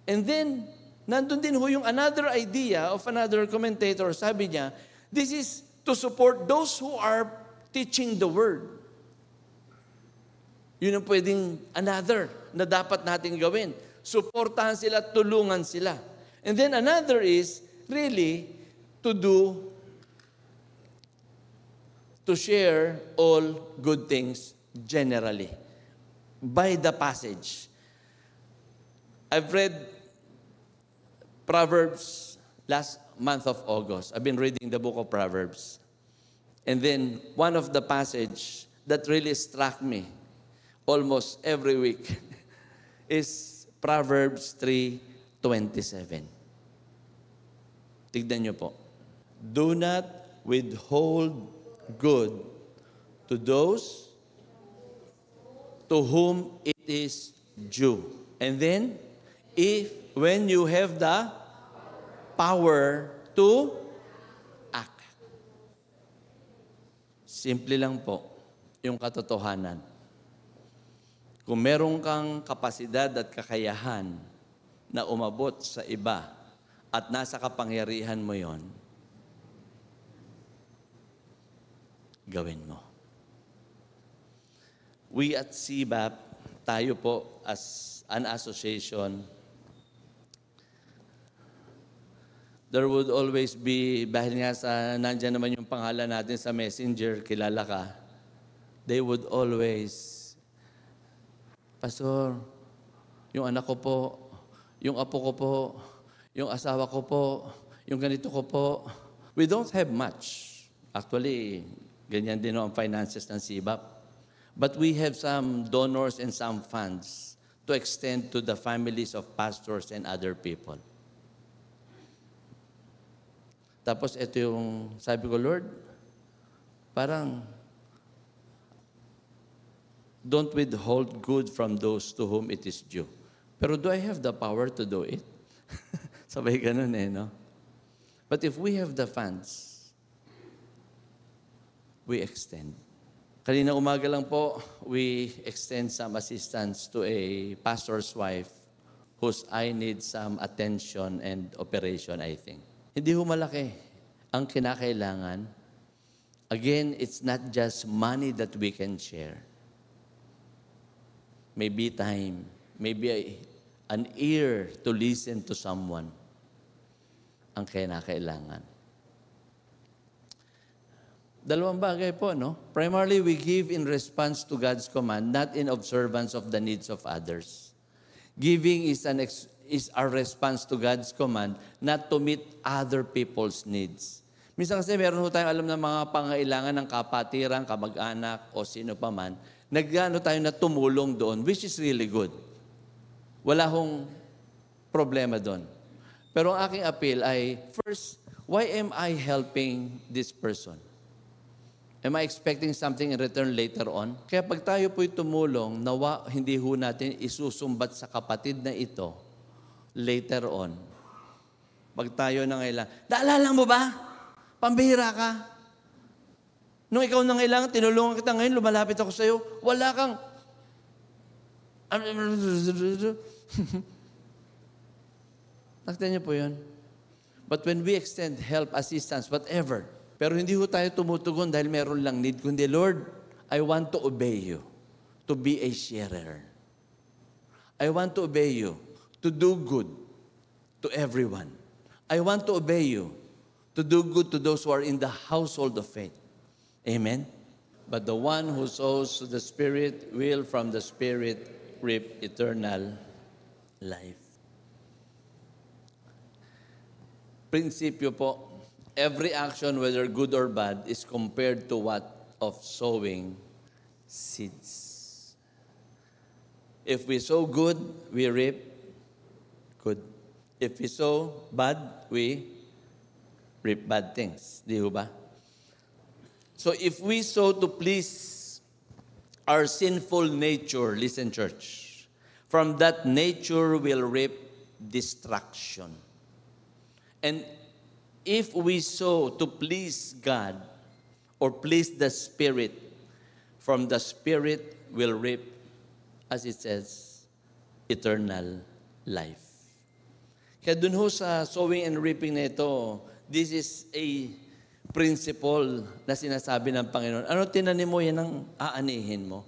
And then, nandun din ho yung another idea of another commentator. Sabi niya, this is to support those who are teaching the word. Yun ang pwedeng another na dapat natin gawin. Suportahan sila, tulungan sila. And then another is really to share all good things generally. By the passage. I've read Proverbs last month of August. I've been reading the book of Proverbs. And then one of the passage that really struck me almost every week is Proverbs 3:27. Tignan niyo po. Do not withhold good to those to whom it is due. And then, when you have the power to act. Simple lang po yung katotohanan. Kung meron kang kapasidad at kakayahan na umabot sa iba at nasa kapangyarihan mo yon, gawin mo. We at CBAP, tayo po as an association, there would always be, dahil nga sa nandyan naman yung pangalan natin sa messenger, kilala ka, they would always, Pastor, yung anak ko po, yung apo ko po, yung asawa ko po, yung ganito ko po. We don't have much. Actually, ganyan din ang finances ng CBAP. But we have some donors and some funds to extend to the families of pastors and other people. Tapos ito yung sabi ko, Lord, parang don't withhold good from those to whom it is due. Pero do I have the power to do it? Sabay ganun no? But if we have the funds, we extend. Kanina umaga lang po, we extend some assistance to a pastor's wife whose eye needs some attention and operation, I think. Hindi ho malaki ang kinakailangan. Again, it's not just money that we can share. Maybe time, maybe an ear to listen to someone ang kinakailangan. Dalawang bagay po, no? Primarily, we give in response to God's command, not in observance of the needs of others. Giving is our response to God's command, not to meet other people's needs. Minsan kasi meron ho tayong alam ng mga pangailangan ng kapatiran, kamag-anak, o sino pa man, nagano tayo na tumulong doon, which is really good. Wala hong problema doon. Pero ang aking appeal ay, first, why am I helping this person? Am I expecting something in return later on? Kaya pag tayo po'y tumulong, nawa hindi ho natin isusumbat sa kapatid na ito later on. Pag tayo nangailangan, naalala mo ba? Pambihira ka. Nung ikaw nangailangan, tinulungan kita ngayon, lumalapit ako sa iyo, wala kang... Nakita niyo po yun? But when we extend help, assistance, whatever, pero hindi ho tayo tumutugon dahil meron lang need, kundi, Lord, I want to obey you. to be a sharer. I want to obey you to do good to everyone. I want to obey you to do good to those who are in the household of faith. Amen? But the one who sows to the Spirit will from the Spirit reap eternal life. Prinsipyo po, every action, whether good or bad, is compared to what? Of sowing seeds. If we sow good, we reap good. If we sow bad, we reap bad things. Di ba? So if we sow to please our sinful nature, listen church, from that nature we'll reap destruction. And if we sow to please God or please the Spirit, from the Spirit we'll reap, as it says, eternal life. Kaya dun ho sa sowing and reaping na ito, this is a principle na sinasabi ng Panginoon. Ano tinanim mo, yan ang aanihin mo.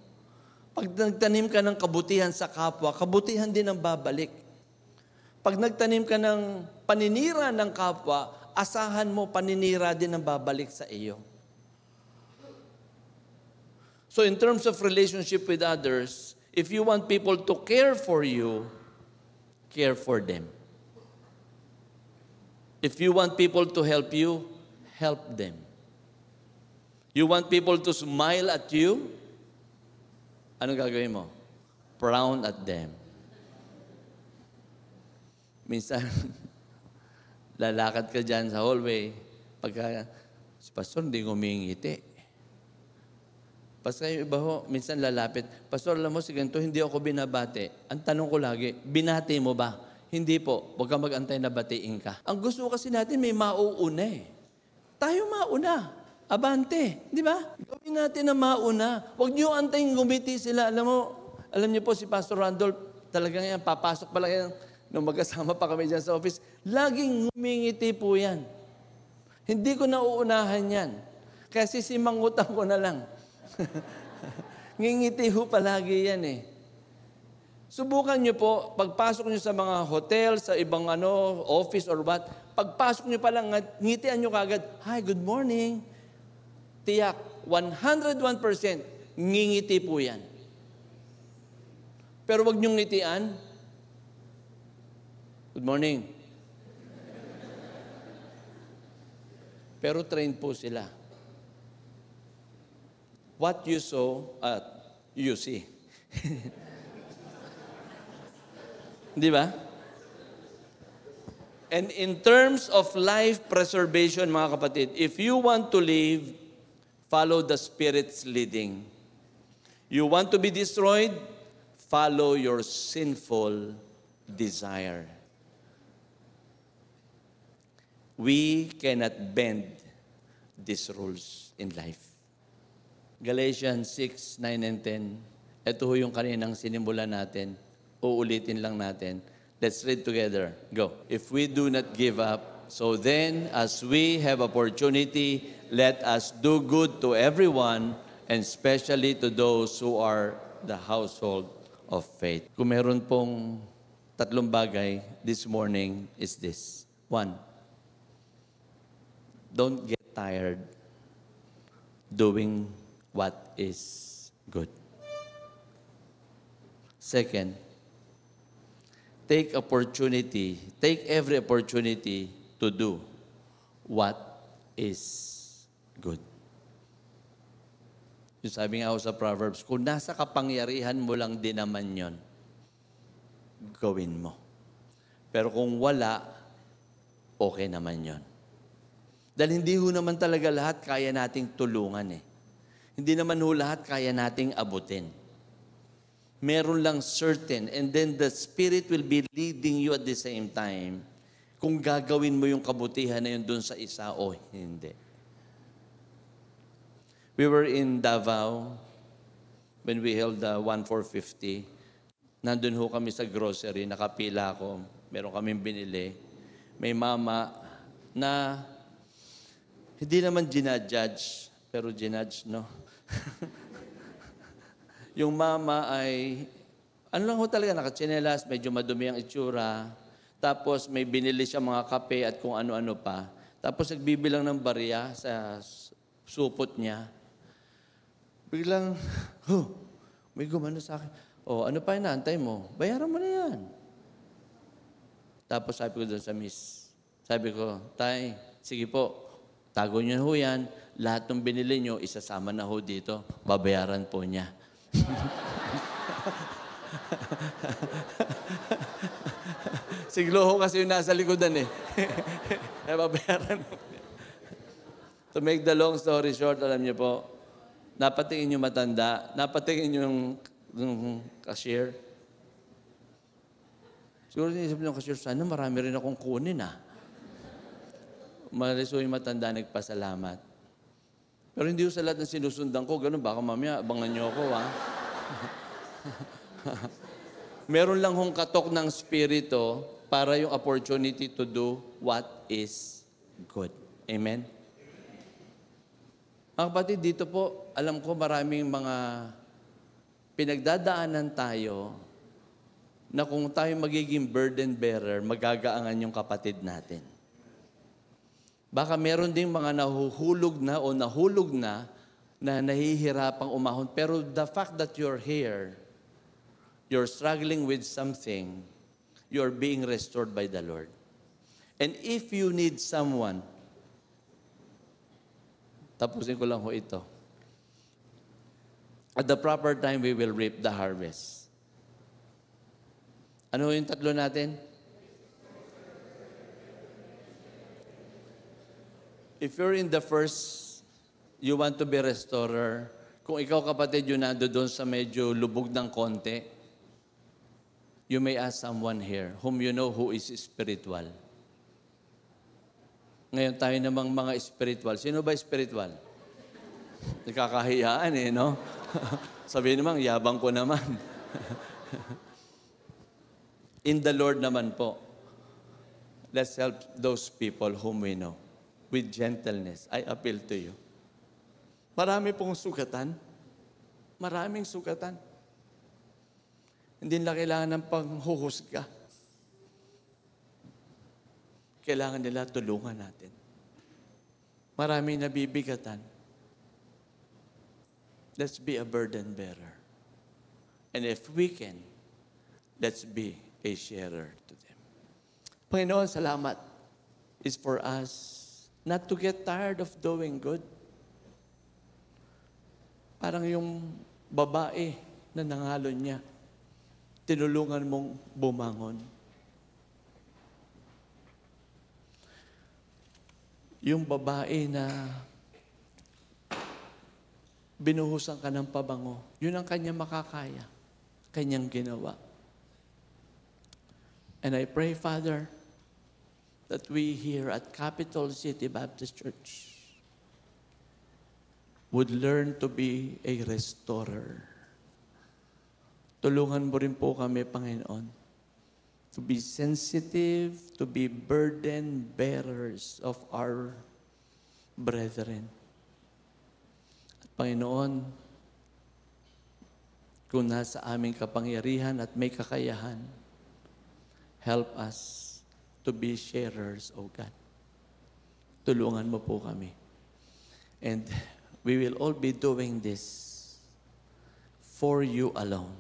Pag nagtanim ka ng kabutihan sa kapwa, kabutihan din ang babalik. Pag nagtanim ka ng paninira ng kapwa, asahan mo, paninira din ang babalik sa iyo. So in terms of relationship with others, if you want people to care for you, care for them. If you want people to help you, help them. You want people to smile at you, anong gagawin mo? Frown at them. Minsan, lalakad ka dyan sa hallway, pagka, si Pastor, hindi ngumingiti. Pastor, yung iba ho, minsan lalapit, Pastor, alam mo, si ganito, hindi ako binabate. Ang tanong ko lagi, binati mo ba? Hindi po, huwag kang mag-antay na batiin ka. Ang gusto kasi natin, may mauuna eh. Tayo mauna. Abante. Di ba? Gawin natin na mauna. Huwag niyo antayin ngumiti sila. Alam niyo po si Pastor Randolph, talagang yan, papasok pala yan, nung magkasama pa kami dyan sa office, laging ngumingiti po yan. Hindi ko nauunahan yan. Kaya sisimangutan ko na lang. Ngingiti ho palagi yan eh. Subukan niyo po, pagpasok niyo sa mga hotel, sa ibang office or what, pagpasok niyo pa lang, ngitian niyo kagad, hi, good morning. Tiyak, 101%, ngingiti po yan. Pero wag niyong ngitian, good morning. Pero train po sila. What you sow, you see. Di ba? And in terms of life preservation, mga kapatid, if you want to live, follow the Spirit's leading. You want to be destroyed, follow your sinful desire. We cannot bend these rules in life. Galatians 6, 9, and 10. Ito yung kaninang sinimulan natin. Uulitin lang natin. Let's read together. Go. If we do not give up, so then as we have opportunity, let us do good to everyone, and especially to those who are the household of faith. Kung meron pong tatlong bagay this morning is this. 1, don't get tired doing what is good. Second, take every opportunity to do what is good. Yung sabi nga sa Proverbs, kung nasa kapangyarihan mo lang din naman yon, gawin mo. Pero kung wala, okay naman yon. Dahil hindi ho naman talaga lahat kaya nating tulungan eh. Hindi naman ho lahat kaya nating abutin. Meron lang certain, and then the Spirit will be leading you at the same time kung gagawin mo yung kabutihan na yun dun sa isa o hindi. We were in Davao when we held the 1-4-50. Nandun ho kami sa grocery, nakapila ako, meron kaming binili. May mama na hindi naman ginajudge, pero ginudge, no? Yung mama ay, ano lang ho talaga, nakatsinelas, medyo madumi ang itsura. Tapos may binili siya mga kape at kung ano-ano pa. Tapos nagbibilang ng barya sa supot niya. Biglang, may gumano sa akin. Ano pa inaantay mo? Bayaran mo na yan. Tapos sabi ko doon sa miss, sabi ko, Tay, sige po, tago niyo ho yan. Lahat ng binili niyo, isasama na ho dito. Babayaran po niya. Siglo ho kasi yung nasa likodan eh. Babayaran mo. To make the long story short, alam niyo po, napatingin yung matanda, napatingin yung cashier. Siguro niisip ng cashier, sana marami rin akong kunin Mariso yung matanda, nagpasalamat. Pero hindi ko sa lahat ng sinusundan ko, ganun, baka mamaya abangan niyo ako, Meron lang hong katok ng spirito para yung opportunity to do what is good. Amen? Mga kapatid, dito po, alam ko maraming mga pinagdadaanan tayo na kung tayo magiging burden bearer, magagaangan yung kapatid natin. Baka meron ding mga nahuhulog na o nahulog na nahihirapang umahon. Pero the fact that you're here, you're struggling with something, you're being restored by the Lord. And if you need someone, tapusin ko lang ho ito. At the proper time, we will reap the harvest. Ano yung tatlo natin? If you're in the first, you want to be restorer, kung ikaw kapatid yung nando doon sa medyo lubog ng konti, you may ask someone here whom you know who is spiritual. Ngayon tayo namang mga spiritual. Sino ba spiritual? Nakakahiyaan no? Sabihin naman, yabang ko naman. In the Lord naman po, let's help those people whom we know. With gentleness, I appeal to you. Marami pong sugatan. Maraming sugatan. Hindi nila kailangan ng panghuhusga. Kailangan nila tulungan natin. Maraming nabibigatan. Let's be a burden bearer. And if we can, let's be a sharer to them. Panginoon, salamat is for us not to get tired of doing good. Parang yung babae na nangalon niya, tinulungan mong bumangon. Yung babae na binuhusan ka ng pabango, yun ang kanya makakaya, kanyang ginawa. And I pray, Father, that we here at Capital City Baptist Church would learn to be a restorer. Tulungan mo rin po kami, Panginoon, to be sensitive, to be burden bearers of our brethren. At Panginoon, kung nasa aming kapangyarihan at may kakayahan, help us to be sharers, O God. Tulungan mo po kami. And we will all be doing this for you alone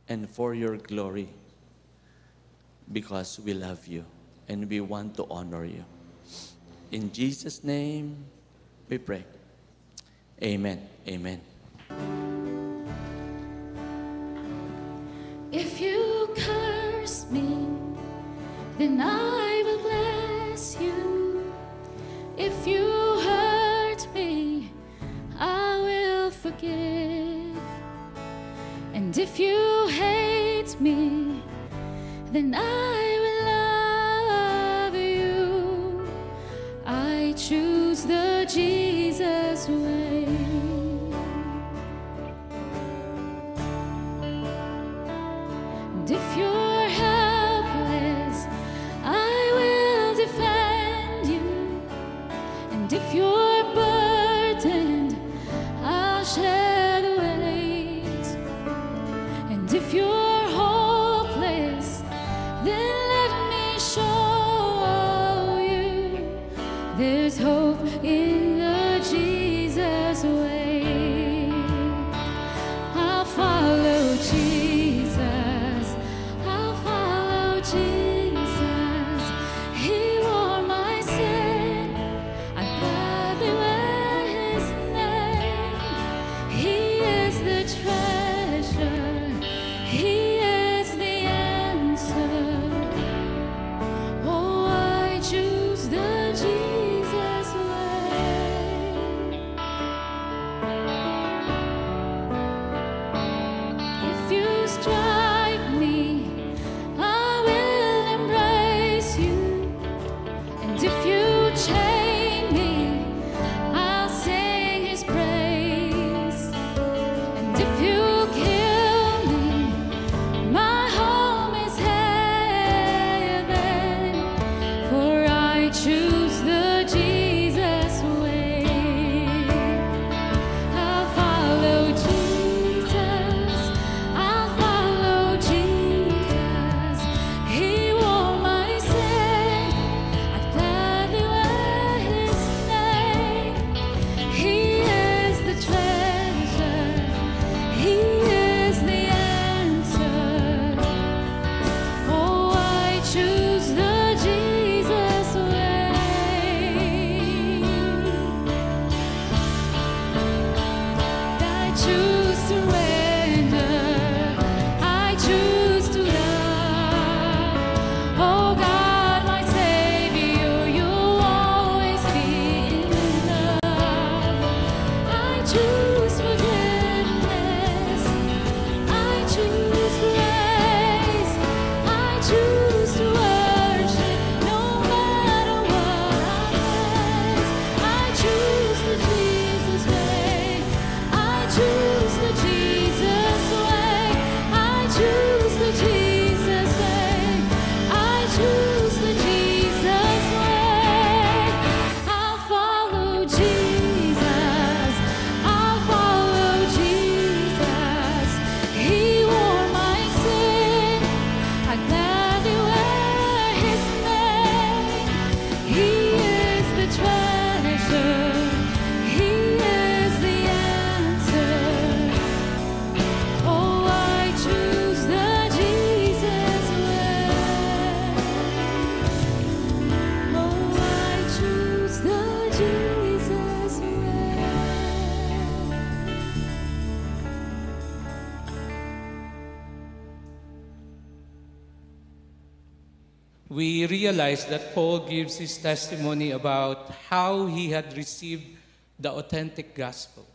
and for your glory because we love you and we want to honor you. In Jesus' name, we pray. Amen. Amen. If you curse me, then I will bless you. If you hurt me, I will forgive. And if you hate me, then I will love you. I choose the Jesus way. And if you're helpless, I will defend you. And if you're burdened, I'll share the weight. we realize that Paul gives his testimony about how he had received the authentic gospel.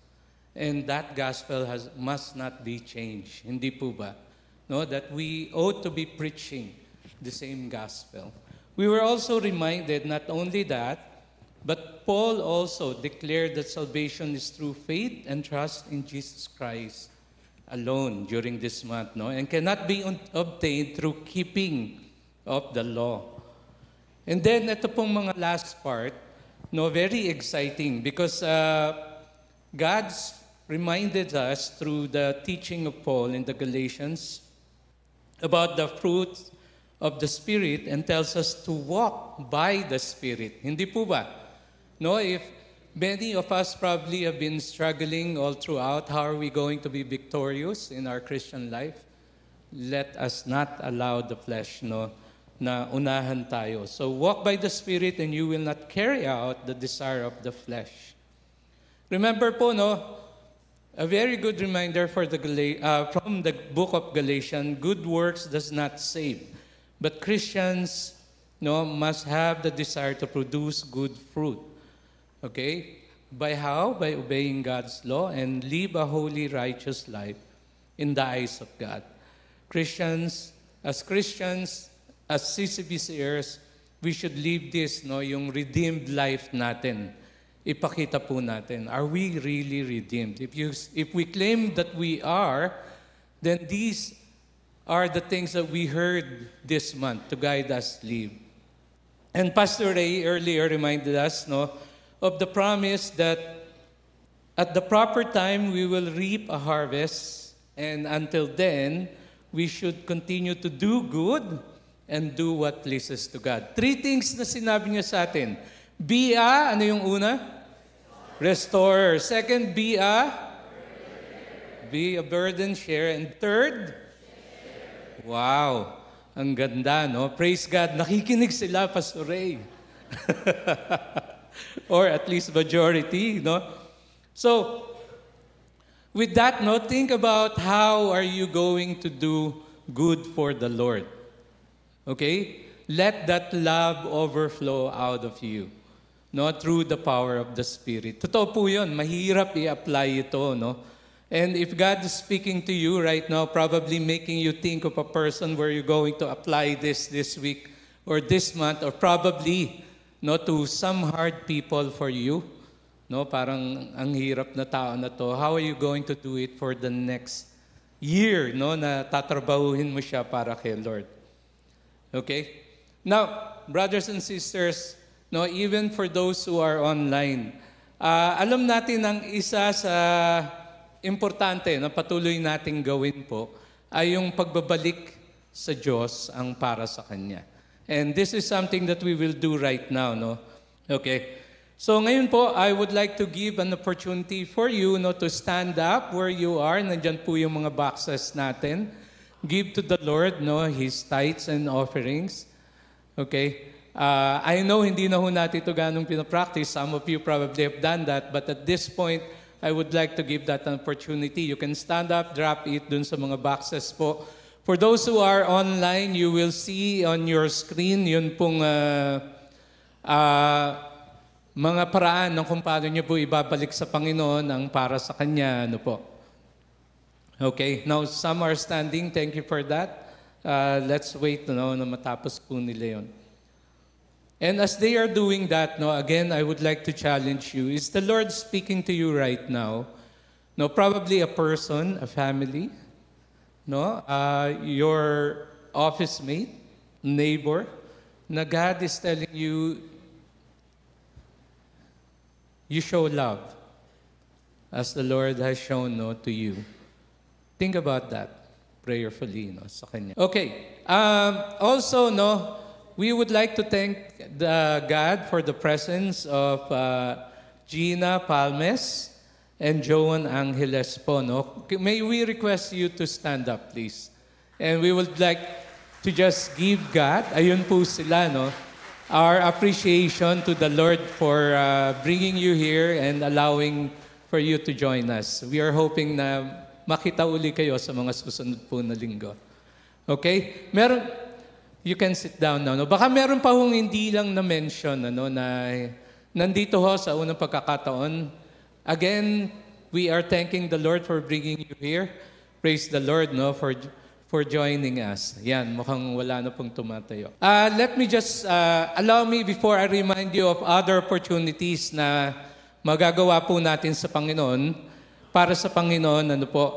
And that gospel must not be changed. Hindi po ba? No, that we ought to be preaching the same gospel. We were also reminded not only that, but Paul also declared that salvation is through faith and trust in Jesus Christ alone during this month, no? And cannot be obtained through keeping of the law. And then ito pong mga last part, no, very exciting because God's reminded us through the teaching of Paul in the Galatians about the fruit of the Spirit and tells us to walk by the Spirit. Hindi po ba? No, if many of us probably have been struggling all throughout, how are we going to be victorious in our Christian life? Let us not allow the flesh, no, na unahan tayo. So walk by the Spirit and you will not carry out the desire of the flesh. Remember po, no, a very good reminder for from the book of Galatians, good works does not save. But Christians, no, must have the desire to produce good fruit. Okay? By how? By obeying God's law and live a holy, righteous life in the eyes of God. Christians, as CCBCers, we should live this, no, yung redeemed life natin. Ipakita po natin, are we really redeemed? If we claim that we are, then these are the things that we heard this month to guide us live. And Pastor Ray earlier reminded us, no, of the promise that at the proper time we will reap a harvest, and until then, we should continue to do good and do what pleases to God. 3 things na sinabi niya sa atin. Be a, ano yung una? Restorer. Second, be a burden share. And third, wow, ang ganda, no? Praise God. Nakikinig sila, Pastor Ray. Or at least majority, no? So, with that, no, think about how are you going to do good for the Lord. Okay? Let that love overflow out of you. No, through the power of the Spirit. Totoo po yun. Mahirap i-apply ito, no? And if God is speaking to you right now, probably making you think of a person where you're going to apply this week or this month, or probably, no, to some hard people for you. No, parang ang hirap na tao na to. How are you going to do it for the next year, no, na tatrabahuhin mo siya para kay Lord? Okay? Now, brothers and sisters, no, even for those who are online, alam natin ang isa sa importante na patuloy nating gawin po ay yung pagbabalik sa Diyos ang para sa Kanya. And this is something that we will do right now, no? Okay. So ngayon po, I would like to give an opportunity for you, no, to stand up where you are. Nandyan po yung mga boxes natin. Give to the Lord, no, His tithes and offerings. Okay. I know hindi na ho natin ito ganong pinapractice. Some of you probably have done that. But at this point, I would like to give that an opportunity. You can stand up, drop it dun sa mga boxes po. For those who are online, you will see on your screen yun pong mga paraan ng kung paano nyo po ibabalik sa Panginoon ang para sa Kanya. Ano po? Okay, now some are standing. Thank you for that. Let's wait, no, na matapos po nila yun. And as they are doing that, no, again, I would like to challenge you. Is the Lord speaking to you right now? No, probably a person, a family, no, your office mate, neighbor, na God is telling you, you show love as the Lord has shown, no, to you. Think about that prayerfully, no, sa Kanya. Okay. Also, no, we would like to thank God for the presence of Gina Palmes and Joan Angeles po, no? May we request you to stand up, please? And we would like to just give God, ayun po sila, no, our appreciation to the Lord for bringing you here and allowing for you to join us. We are hoping na makita uli kayo sa mga susunod po na linggo. Okay? You can sit down now. No? Baka meron pa hong hindi lang na-mention na nandito ho sa unang pagkakataon. Again, we are thanking the Lord for bringing you here. Praise the Lord for joining us. Yan, mukhang wala na pong tumatayo. Let me just, allow me before I remind you of other opportunities na magagawa po natin sa Panginoon, para sa Panginoon,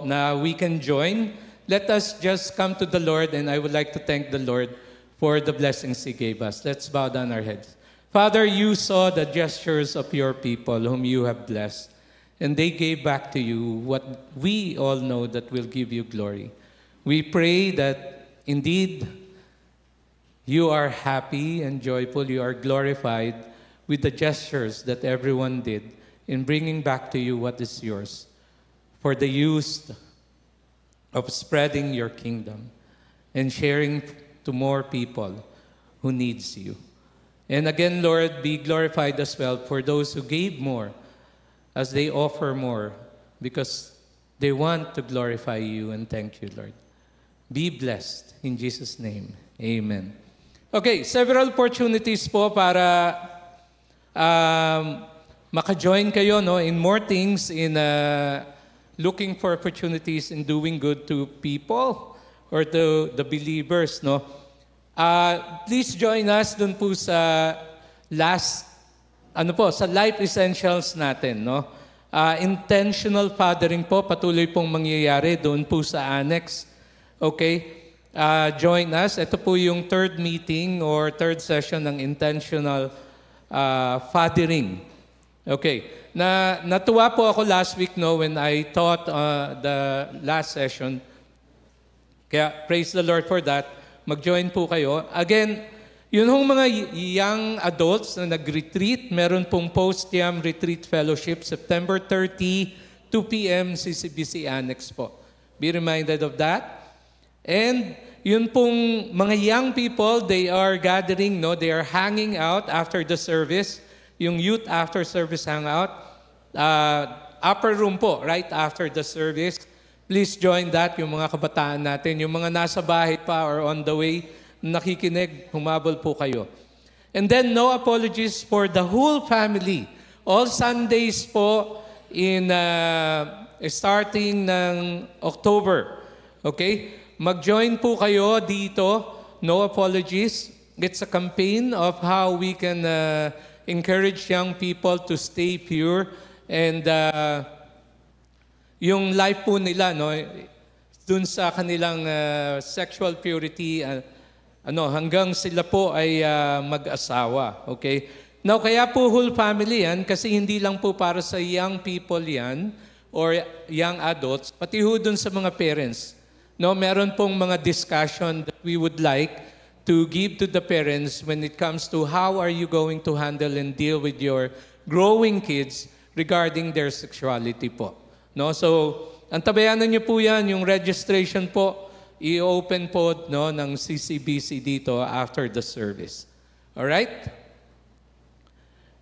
na we can join. Let us just come to the Lord, and I would like to thank the Lord for the blessings He gave us. Let's bow down our heads. Father, you saw the gestures of your people whom you have blessed, and they gave back to you what we all know that will give you glory. We pray that indeed you are happy and joyful, you are glorified with the gestures that everyone did in bringing back to you what is yours for the use of spreading your kingdom and sharing to more people who needs you. And again, Lord, be glorified as well for those who gave more as they offer more because they want to glorify you, and thank you, Lord. Be blessed. In Jesus' name, amen. Okay, several opportunities po para maka-join kayo in more things, in looking for opportunities in doing good to people or to the believers, please join us dun po sa sa Life Essentials natin, intentional fathering po, patuloy pong mangyayari doon po sa annex. Okay? Join us. Ito po yung third meeting or third session ng intentional fathering. Okay. Natuwa po ako last week when I taught the last session. Kaya praise the Lord for that. Mag-join po kayo. Again, yun hong mga young adults na nag-retreat, meron pong post-YAM retreat fellowship, September 30, 2 p.m. CCBC Annex po. Be reminded of that. And yun pong mga young people, they are gathering, they are hanging out after the service. Yung youth after service hangout, upper room po, right after the service. Please join that, yung mga kabataan natin. Yung mga nasa bahay pa or on the way, nakikinig, humabol po kayo. And then, no apologies for the whole family. All Sundays po in starting ng October. Okay? Mag-join po kayo dito. No apologies. It's a campaign of how we can encourage young people to stay pure and yung life po nila dun sa kanilang sexual purity hanggang sila po ay mag-asawa. Okay? Now, kaya po whole family yan kasi hindi lang po para sa young people yan or young adults, pati ho dun sa mga parents. Meron pong mga discussion that we would like to give to the parents when it comes to how are you going to handle and deal with your growing kids regarding their sexuality po. So, antabayanan niyo po yan, yung registration po, i-open po ng CCBC dito after the service. Alright?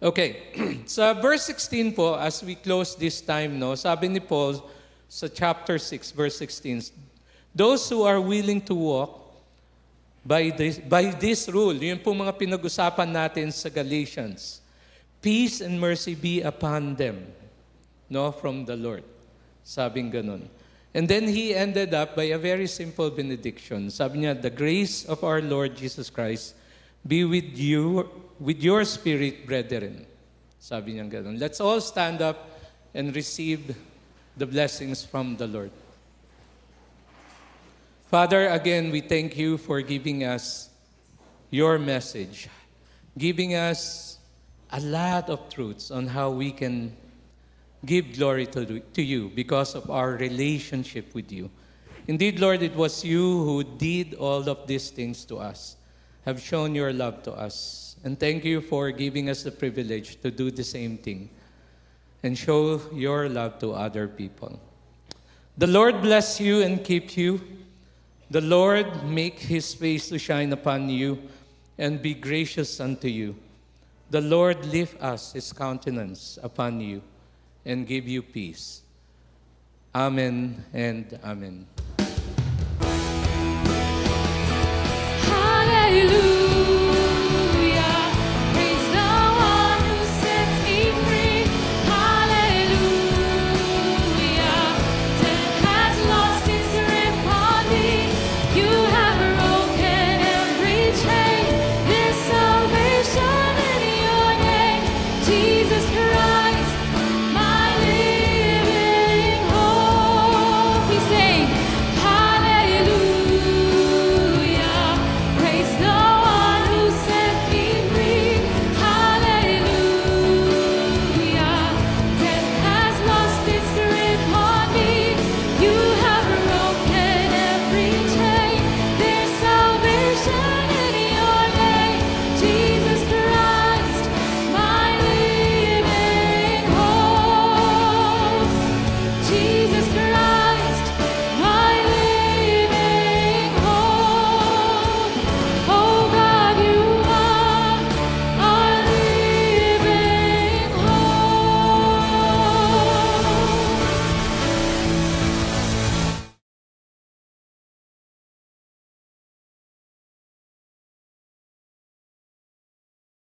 Okay. Sa verse 16 po, as we close this time, sabi ni Paul sa chapter 6, verse 16, those who are willing to walk by this rule, yun po mga pinag-usapan natin sa Galatians, peace and mercy be upon them, from the Lord. Sabing ganun. And then he ended up by a very simple benediction. Sabi niya, the grace of our Lord Jesus Christ be with you, with your spirit, brethren. Sabi niya ganun. Let's all stand up and receive the blessings from the Lord. Father, again, we thank you for giving us your message, giving us a lot of truths on how we can give glory to you because of our relationship with you. Indeed, Lord, it was you who did all of these things to us, have shown your love to us. And thank you for giving us the privilege to do the same thing and show your love to other people. The Lord bless you and keep you. The Lord make his face to shine upon you and be gracious unto you. The Lord lift us his countenance upon you and give you peace. Amen and amen.